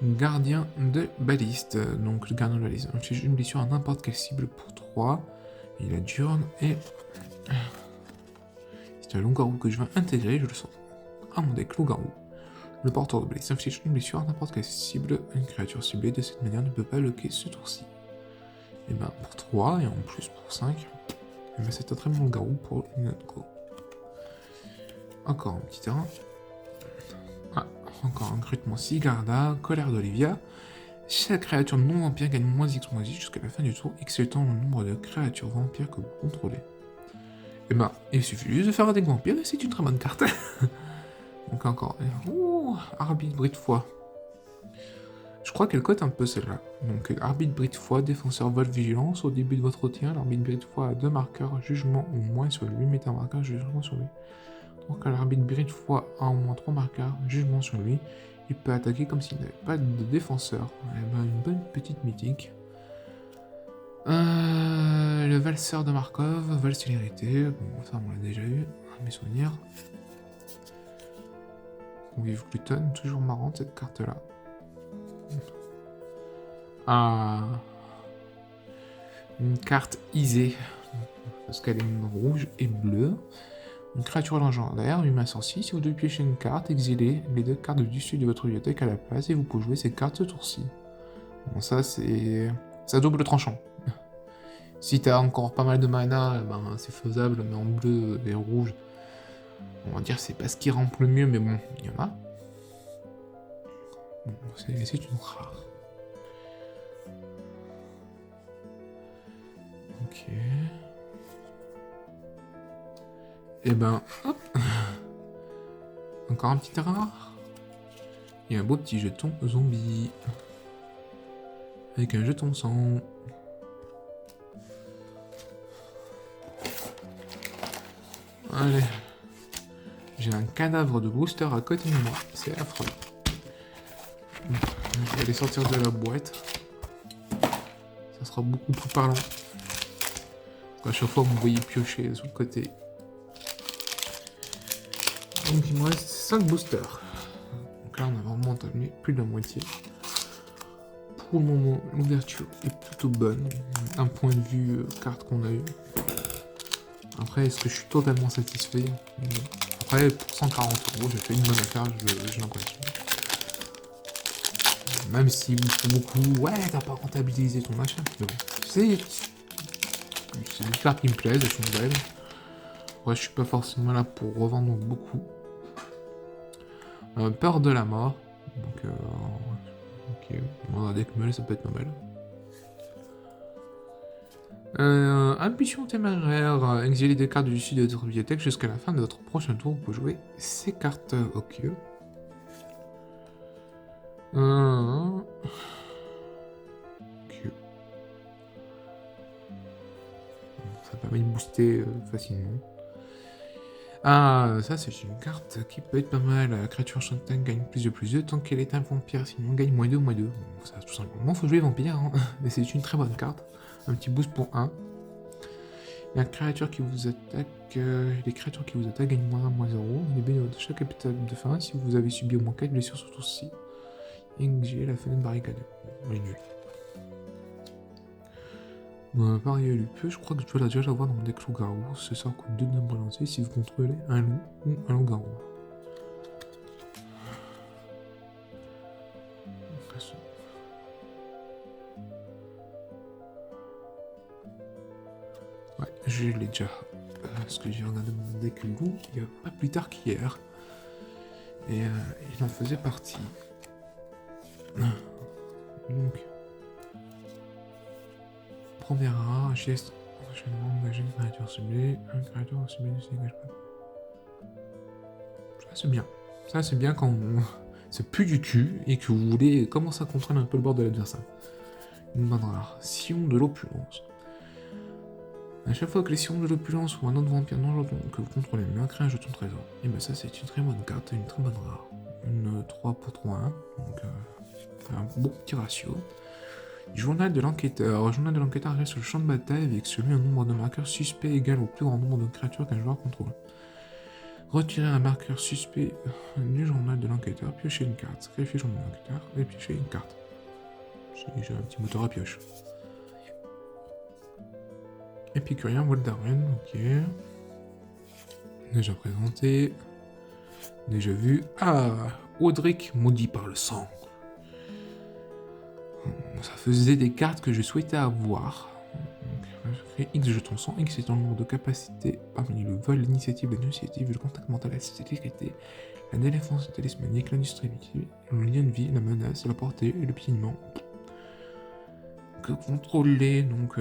Gardien de baliste. Donc le gardien de baliste inflige une blessure à n'importe quelle cible pour 3. Il a Diurne et... C'est un loup-garou que je vais intégrer, je le sens. À mon deck loup-garou. Le porteur de baliste inflige une blessure à n'importe quelle cible. Une créature ciblée de cette manière ne peut pas loquer ce tour-ci. Et ben pour 3 et en plus pour 5. Et ben c'est un très bon loup-garou pour une autre go. Encore un petit terrain. Ah, encore un recrutement Sigarda, colère d'Olivia. Chaque créature non vampire gagne moins X jusqu'à la fin du tour, X étant le nombre de créatures vampires que vous contrôlez. Et ben, il suffit juste de faire un deck vampire et c'est une très bonne carte. Donc encore. Oh, arbitre bris de foi. Je crois qu'elle cote un peu celle-là. Donc arbitre bris de foi, défenseur vol vigilance. Au début de votre routine, l'arbitre bris de foi a 2 marqueurs, jugement ou moins sur lui, mettez un marqueur, jugement sur lui. Donc quand l'arbitre bris de foi a au moins 3 marqueurs, jugement sur lui, il peut attaquer comme s'il n'avait pas de défenseur. Et ben, une bonne petite mythique. Le valseur de Markov, vol célérité, bon ça on l'a déjà eu, mes souvenirs. Convive Gluton, toujours marrante cette carte là. Ah, une carte isée, parce qu'elle est rouge et bleue. Une créature légendaire, humain sorcier, si vous devez piocher une carte, exilez les 2 cartes du dessus de votre bibliothèque à la place et vous pouvez jouer ces cartes ce tour-ci. Bon ça c'est double tranchant. Si t'as encore pas mal de mana, ben, c'est faisable, mais en bleu et rouge, on va dire c'est pas ce qui rampe le mieux, mais bon, il y en a. Bon, c'est une rare. Ok. Et ben, hop. Encore un petit rare. Et un beau petit jeton zombie. Avec un jeton sang. Allez. J'ai un cadavre de booster à côté de moi. C'est affreux. Je vais aller sortir de la boîte. Ça sera beaucoup plus parlant. À chaque fois, vous me voyez piocher sur le côté. Donc il me reste 5 boosters. Donc là, on a vraiment entamé plus de la moitié. Pour le moment, l'ouverture est plutôt bonne. Un point de vue carte qu'on a eu. Après, est-ce que je suis totalement satisfait? Après, pour 140 €, j'ai fait une bonne affaire, j'ai l'impression. Même si vous faites beaucoup, ouais, t'as pas rentabilisé ton achat. Mais bon, c'est des cartes qui me plaisent, elles sont belles. Ouais, je suis pas forcément là pour revendre beaucoup. Peur de la mort. Donc, ok, on a des cumulés, ça peut être pas mal. Impulsion téméraire, exilez des cartes du sud de votre bibliothèque jusqu'à la fin de votre prochain tour pour jouer ces cartes. Ok. Ok. Ça permet de booster facilement. Ah, ça c'est une carte qui peut être pas mal. La créature enchantée gagne plus de tant qu'elle est un vampire, sinon on gagne -2, -2. Bon, ça tout simplement, faut jouer vampire, hein. Mais c'est une très bonne carte. Un petit boost pour 1. La créature qui vous attaque, les créatures qui vous attaquent gagnent -1, -0. Les bénévoles de chaque épisode de fin, si vous avez subi au moins 4 blessures, surtout si. J'ai la fenêtre barricadée. On est nul. Pareil à l'UP, je crois que tu vas déjà l'avoir dans mon deck loup-garou. Ce sort coûte 2 de balancer si vous contrôlez un loup ou un loup-garou. Ouais, je l'ai déjà. Parce que j'ai regardé mon deck loup il n'y a pas plus tard qu'hier. Et il en faisait partie. Donc. Premier rare, geste. Enchaînement, engager une créature ciblée. Un créature ciblée ne s'engage pas. Ça c'est bien. Ça c'est bien quand c'est plus du cul et que vous voulez commencer à contraindre un peu le bord de l'adversaire. Une bonne rare. Sillon de l'opulence. À chaque fois que les sillons de l'opulence ou un autre vampire non jeton que vous contrôlez mieux crée un jeton trésor. Et ben ça c'est une très bonne carte, une très bonne rare. Une 3 pour 3-1. Donc un bon petit ratio. Journal de l'enquêteur. Le journal de l'enquêteur arrive sur le champ de bataille avec celui un nombre de marqueurs suspects égal au plus grand nombre de créatures qu'un joueur contrôle. Retirez un marqueur suspect du journal de l'enquêteur, piochez une carte, sacrifiez le journal de l'enquêteur et piochez une carte. J'ai un petit moteur à pioche. Épicurien, Voldaren, ok. Déjà présenté. Déjà vu. Ah, Audric, maudit par le sang. Ça faisait des cartes que je souhaitais avoir. Donc, X jetons sang, X étant le nombre de capacités parmi le vol, l'initiative, le contact mental, la sécurité, la défense talismanique, l'industrie, le lien de vie, la menace, la portée et le piétinement. Que contrôler, donc...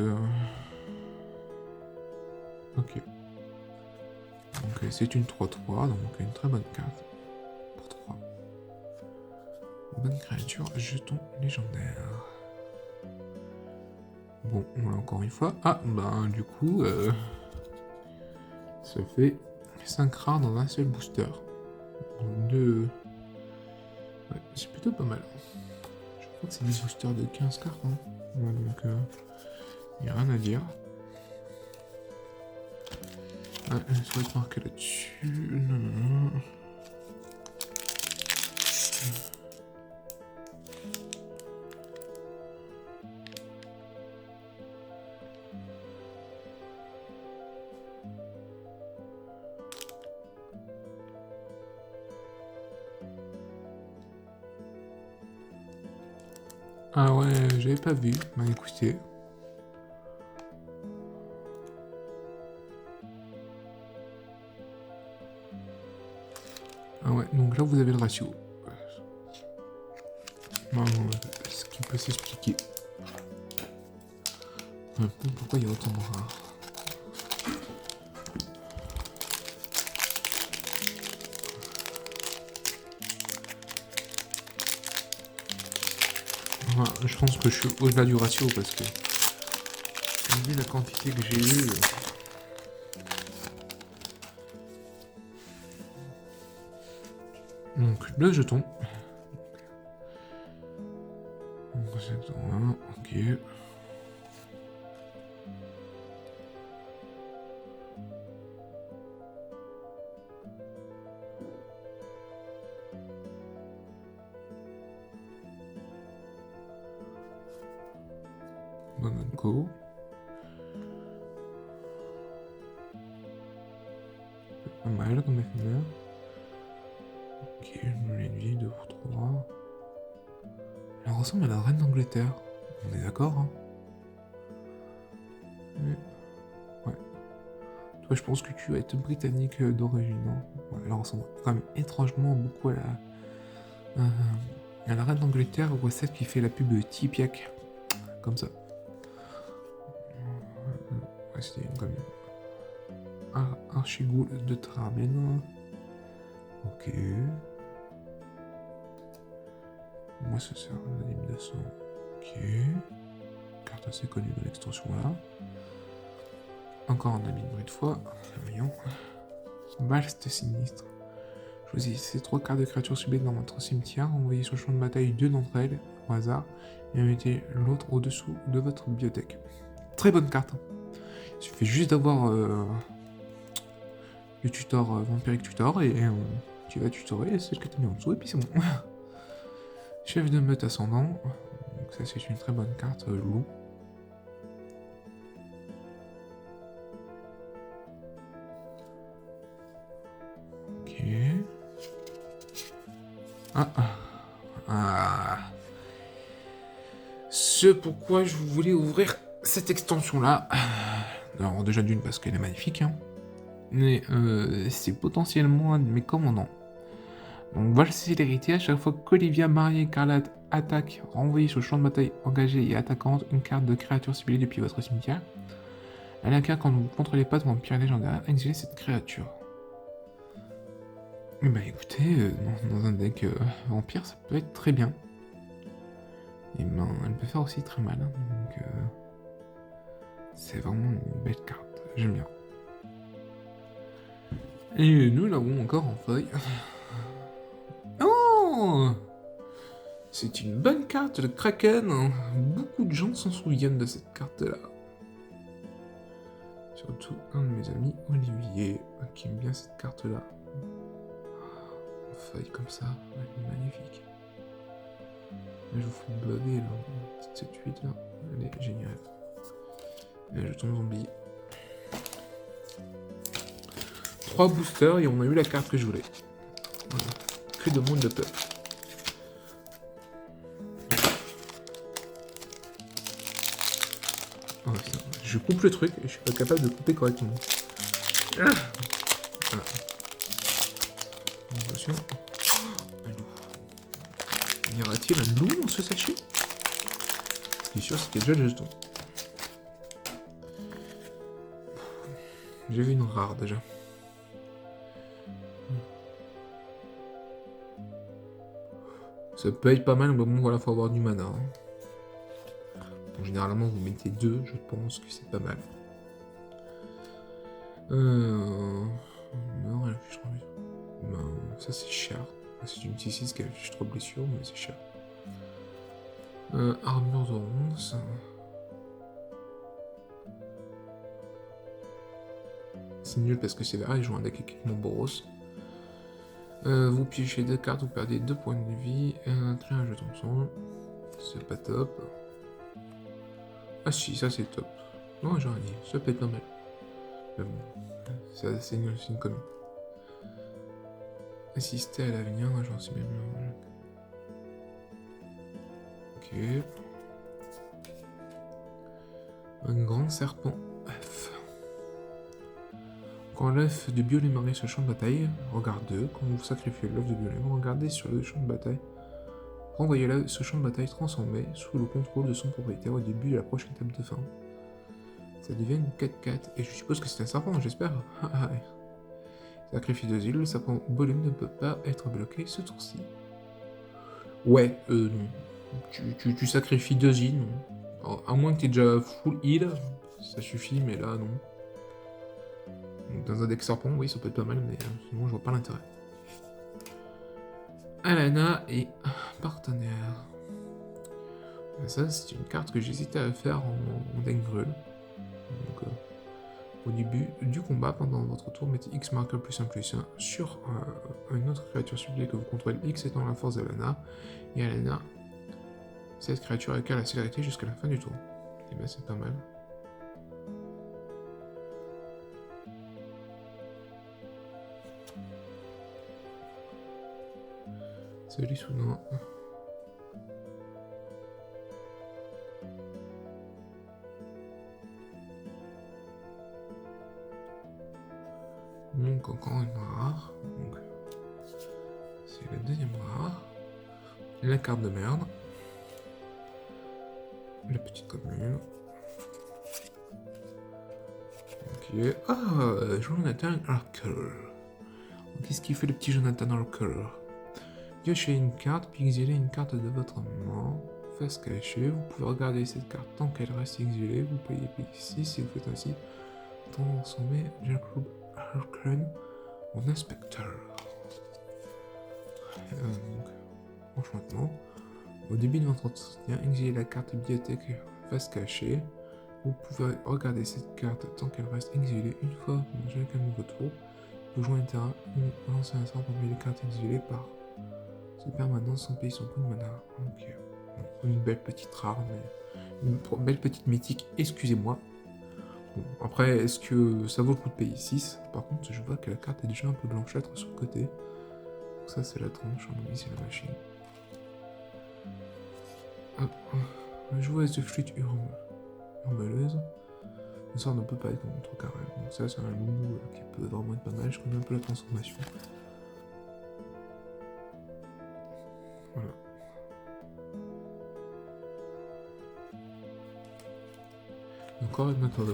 Ok. Donc c'est une 3-3, donc une très bonne carte. Pour 3. Bonne créature, jeton légendaire. Bon, on l'a encore une fois. Ah, ben du coup, ça fait 5 rares dans un seul booster. Ouais, c'est plutôt pas mal. Je crois que c'est des boosters de 15 cartes. Hein. Ouais, donc, il n'y a rien à dire. Ouais, je souhaite marquer là-dessus. Non. Ah ouais, j'avais pas vu. Bah écoutez. Ah ouais, donc là vous avez le ratio. Non, ce qui peut s'expliquer. Pourquoi il y a autant de rares? Voilà, je pense que je suis au-delà du ratio parce que vu la quantité que j'ai eue. Donc le jeton. Ok. Go. Pas mal comme éphémère. Ok, je me l'ai dit 2 pour 3. Elle ressemble à la reine d'Angleterre. On est d'accord, hein? Ouais. Toi, je pense que tu vas être britannique d'origine, hein? Ouais, elle ressemble quand même étrangement beaucoup à la reine d'Angleterre ou à celle qui fait la pub Tipiak. Comme ça. Ouais, c'était comme Archigou de Tramen. Ok. Moi, ça sert à l'élimination. Ok. Carte assez connue de l'extension là. Encore un ami de bruit de foi. Voyons. Balste sinistre. Choisissez 3 cartes de créatures ciblées dans votre cimetière. Envoyez sur le champ de bataille 2 d'entre elles au hasard. Et mettez l'autre au-dessous de votre bibliothèque. Très bonne carte. Il suffit juste d'avoir le tutor Vampiric Tutor et tu vas tutorer celle que tu as mis en dessous et puis c'est bon. Chef de meute ascendant. Donc ça c'est une très bonne carte loup. Ok. Ce pourquoi je voulais ouvrir cette extension là. Alors déjà d'une parce qu'elle est magnifique, hein. Mais c'est potentiellement un de mes commandants. Donc valser l'héritier à chaque fois qu'Olivia, Marie Écarlate attaque, renvoyez sur le champ de bataille engagé et attaquante une carte de créature ciblée depuis votre cimetière. Elle incarne quand vous contrôlez pas de vampire légendaire, exilez cette créature. Bah écoutez, dans un deck vampire, ça peut être très bien. Et ben, elle peut faire aussi très mal, hein, donc c'est vraiment une belle carte, j'aime bien. Et nous l'avons encore en feuille. Oh! C'est une bonne carte, le Kraken. Beaucoup de gens s'en souviennent de cette carte-là. Surtout un de mes amis, Olivier, qui aime bien cette carte-là. En feuille comme ça, elle est magnifique. Là, je vous fais baver, là. Cette 8 là, elle est géniale. Et je tombe zombie. 3 boosters et on a eu la carte que je voulais. Voilà. Que de monde de peur. Oh, putain. Je coupe le truc et je suis pas capable de couper correctement. Ah, voilà. Attention. Un loup. Y aura-t-il un loup dans ce sachet? Ce qui est sûr, c'était déjà le jeton. J'ai vu une rare déjà. Ça peut être pas mal, mais bon, voilà, faut avoir du mana. Hein. Bon, généralement, vous mettez 2, je pense que c'est pas mal. Non, rien, je trouve. Ben, ça, c'est cher. C'est une T6 qui affiche 3 blessures, mais c'est cher. Armure de ronce. C'est nul parce que c'est vert, ils jouent un deck équipement Boros. Vous piochez 2 cartes, vous perdez 2 points de vie, créez un jeton de son. C'est pas top. Ah si, ça c'est top. Non, j'aurais dit, ça peut être pas mal. Mais bon, c'est une commune. Assister à l'avenir, j'en sais bien. Ok. Un grand serpent F. Quand l'œuf de Biolay marie sur le champ de bataille, regarde 2. Quand vous sacrifiez l'œuf de Biolay, vous regardez sur le champ de bataille. Renvoyez-le ce champ de bataille transformé sous le contrôle de son propriétaire au début de la prochaine table de fin. Ça devient une 4-4, et je suppose que c'est un serpent, j'espère. Sacrifice 2 îles, le serpent Bolem ne peut pas être bloqué ce tour-ci. Ouais, non. Tu sacrifies 2 îles. Alors, à moins que tu aies déjà full heal, ça suffit, mais là, non. Donc, dans un deck serpent, oui, ça peut être pas mal, mais sinon, je vois pas l'intérêt. Alana et partenaire. Ça, c'est une carte que j'hésitais à faire en deck brûle. Donc, au début du combat, pendant votre tour, mettez X marqueur +1/+1 sur une autre créature ciblée que vous contrôlez, X étant la force d'Alana. Et Alana, cette créature acquiert la célérité jusqu'à la fin du tour. Et ben, c'est pas mal. Salut Soudan. Donc encore une rare. Donc, c'est la deuxième rare. La carte de merde. La petite commune. Ok. Ah, Jonathan Harker. Qu'est-ce qu'il fait le petit Jonathan Harker? Piochez une carte, puis exilez une carte de votre main. Face cachée, vous pouvez regarder cette carte tant qu'elle reste exilée. Vous payez P6 et vous faites ainsi transformer Jacob Harken en inspecteur. Donc, enchantement. Au début de votre entretien, exilez la carte bibliothèque face cachée. Vous pouvez regarder cette carte tant qu'elle reste exilée. Une fois que vous avez un nouveau tour, vous jouez un terrain ou lancez un sort parmi les cartes exilées par ce permanence sans payer son coup de mana. Ok. Une belle petite rare, mais une belle petite mythique, excusez-moi. Bon, après, est-ce que ça vaut le coup de payer 6? Par contre, je vois que la carte est déjà un peu blanchâtre sur le côté. Donc ça, c'est la tronche, en c'est la machine. Hop. Joueuse de flûte hurleuse. Le sort ne peut pas être contre carré. Donc ça, c'est un loup qui peut vraiment être pas mal. Je connais un peu la transformation. Voilà. Encore avec notre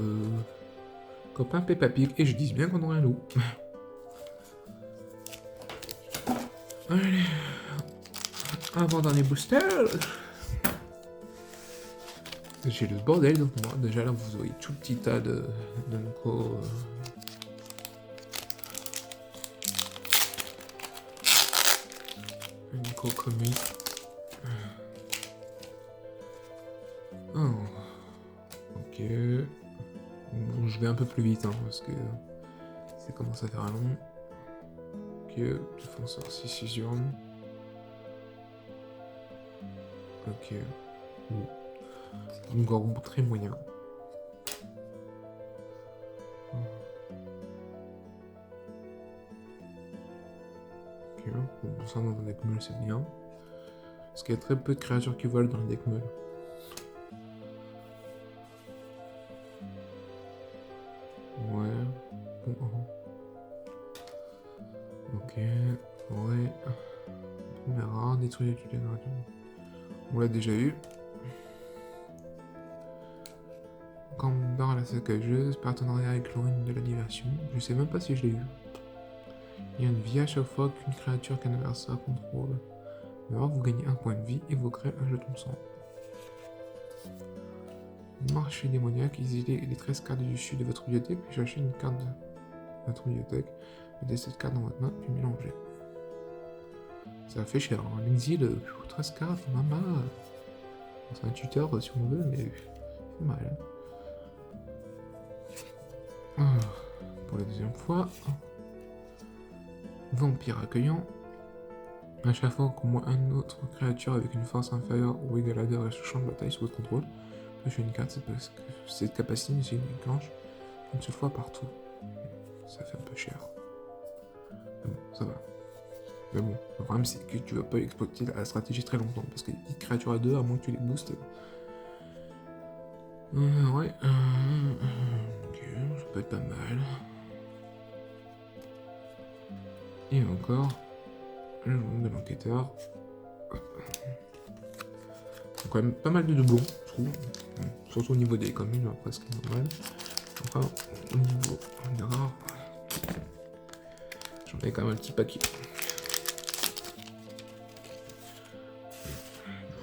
copain Peppa Pig. Et je dis bien qu'on aurait un loup. Allez. Avant-dernier booster. J'ai le bordel, donc moi, déjà là, vous voyez tout le petit tas de Nko. Nko comique. Oh. Ok. Bon, je vais un peu plus vite, hein, parce que ça commence à faire long. Ok, défenseur 6 urnes. Ok. Donc un très moyen. Ok, bon, ça dans un deck meul c'est bien. Parce qu'il y a très peu de créatures qui volent dans le deck meul. Ouais. Bon. Ok. Ouais. Première rare, détruire toutes les créatures. On l'a déjà eu. Quand on barre la saccageuse, partenariat avec l'orine de la diversion. Je sais même pas si je l'ai eu. Il y a une vie à chaque fois qu'une créature qu'un adversaire contrôle. Alors vous gagnez un point de vie et vous créez un jeton de sang. Marché démoniaque, exilez les 13 cartes du dessus de votre bibliothèque, puis cherchez une carte de votre bibliothèque, mettez cette carte dans votre main, puis mélangez. Ça fait cher, hein. L'exil, 13 cartes, maman. C'est un tuteur si on veut, mais c'est mal. Pour la deuxième fois. Vampire accueillant. À chaque fois qu'au moins une autre créature avec une force inférieure ou égale à 2 reste au champ de bataille sous votre contrôle, pioche une carte, c'est parce que cette capacité ne se déclenche qu'une seule fois par tour. Ça fait un peu cher. Mais bon, ça va. Mais bon, le problème c'est que tu vas pas exploiter la stratégie très longtemps, parce que les petites créatures à 2, à moins que tu les boostes. Ouais. Ok, ça peut être pas mal. Et encore. Le journal de l'enquêteur. Donc quand même pas mal de doublons, je trouve. Surtout au niveau des communes, après ce qui est normal. Enfin, au niveau des rares, j'en ai quand même un petit paquet.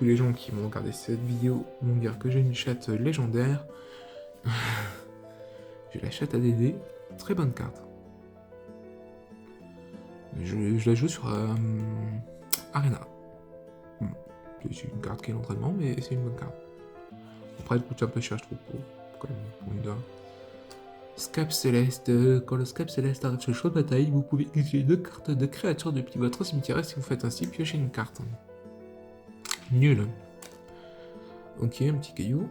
tous les gens qui vont regarder cette vidéo vont dire que j'ai une chatte légendaire. J'ai la chatte ADD, très bonne carte. Je la joue sur Arena. C'est une carte qui est l'entraînement, mais c'est une bonne carte. Après, elle coûte un peu cher, je trouve, quand même, pour une dame. Scap Céleste. Quand le Scap Céleste arrive sur le champ de bataille, vous pouvez utiliser 2 cartes de créatures depuis votre cimetière et si vous faites ainsi, piochez une carte. Nul. Ok, un petit caillou.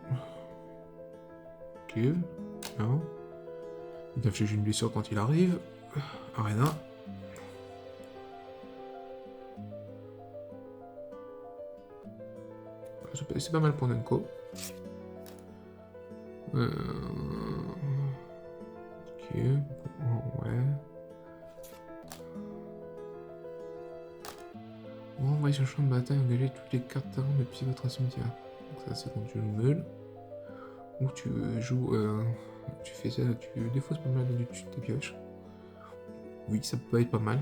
Ok. Non. Il inflige une blessure quand il arrive. Arena. C'est pas mal pour Nenko. Ok. Ouais. Vous renvoyez sur le champ de bataille, engagez toutes les cartes terrain depuis votre cimetière. Donc ça c'est quand tu le meules. Ou tu joues... tu fais ça, tu défausses pas mal dessus de tes pioches. Oui, ça peut être pas mal.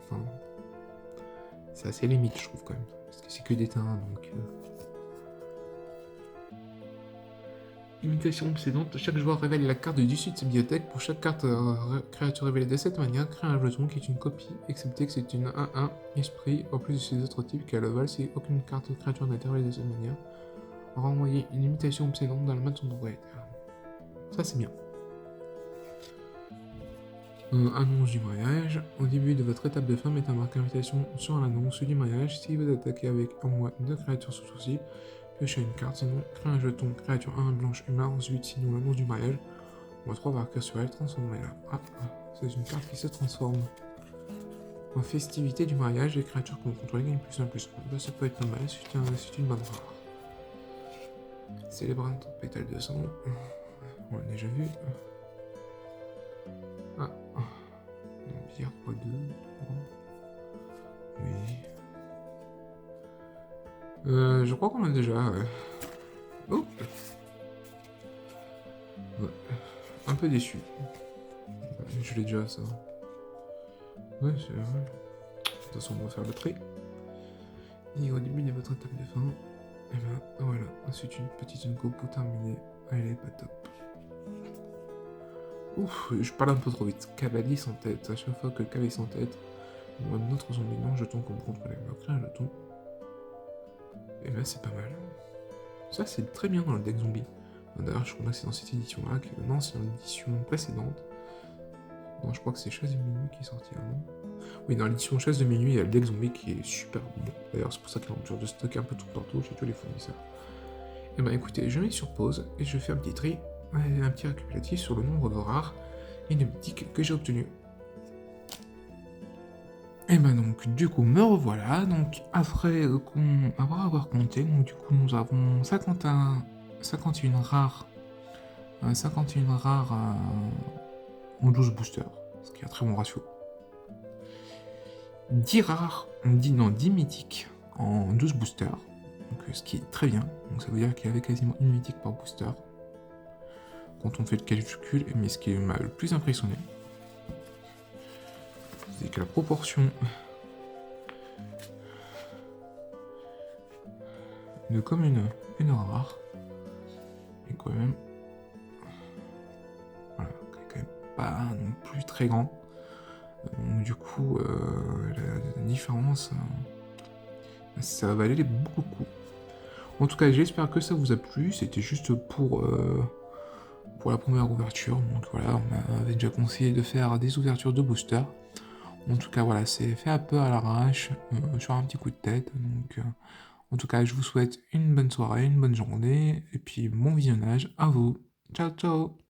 Enfin... C'est assez limite, je trouve, quand même. Parce que c'est que des terrains, donc... Imitation obsédante. Chaque joueur révèle la carte du dessus de sa bibliothèque. Pour chaque carte créature révélée de cette manière, crée un jeton qui est une copie, excepté que c'est une 1-1 esprit, en plus de ses autres types qu'elle level si aucune carte de créature n'a été révélée de cette manière. Renvoyer une imitation obsédante dans la main de son propriétaire. Ça c'est bien. Annonce du mariage. Au début de votre étape de fin, mettez un marque invitation sur l'annonce du mariage. Si vous attaquez avec un mois de créatures sous souci, piochez une carte, sinon crée un jeton créature 1 blanche humain, ensuite sinon l'annonce du mariage. On va 3 marqueurs sur elle, transformez-la. Ah, c'est une carte qui se transforme. En festivité du mariage, les créatures qu'on contrôle gagnent plus 1 plus 1. Bah, ça peut être pas mal, c'est une bonne rare. Célébrante pétale de sang. On l'a déjà vu. Ah. Billard x2. Oui. Je crois qu'on l'a déjà. Oh. Ouais. Un peu déçu. Je l'ai déjà ça. Ouais, c'est vrai. De toute façon, on va faire le tri. Et au début de votre étape de fin, et ben voilà, ensuite une petite Unko pour terminer. Elle est pas top. Ouf, je parle un peu trop vite. Cavalis en tête. À chaque fois que Cavalis en tête, ou un autre zombie non, jeton comme contrôle crée un jeton. Et ben c'est pas mal. Ça c'est très bien dans le deck zombie. D'ailleurs, je crois que c'est dans cette édition-là, non, c'est dans l'édition précédente. Non, je crois que c'est Chasse de Minuit qui est sorti avant. Oui, dans l'édition Chasse de Minuit, il y a le deck zombie qui est super bon. D'ailleurs, c'est pour ça qu'il est en mesure de stocker un peu tout partout chez tous les fournisseurs. Et ben écoutez, je mets sur pause et je fais un petit tri, un petit récapitulatif sur le nombre de rares et de mythiques que j'ai obtenus. Et ben donc, du coup, me revoilà. Donc, après avoir compté, donc du coup, nous avons 51 rares. 51 rares en 12 boosters, ce qui est un très bon ratio. 10 rares, 10 mythiques en 12 boosters, donc, ce qui est très bien. Donc ça veut dire qu'il y avait quasiment une mythique par booster. Quand on fait le calcul, mais ce qui m'a le plus impressionné, c'est que la proportion de commune une rare est quand même, voilà, quand même pas non plus très grand. Donc du coup, la différence, ça va valer beaucoup de coups. En tout cas, j'espère que ça vous a plu. C'était juste pour la première ouverture. Donc voilà, on m'avait déjà conseillé de faire des ouvertures de booster. En tout cas, voilà, c'est fait un peu à l'arrache, sur un petit coup de tête. Donc, en tout cas, je vous souhaite une bonne soirée, une bonne journée, et puis bon visionnage à vous. Ciao, ciao!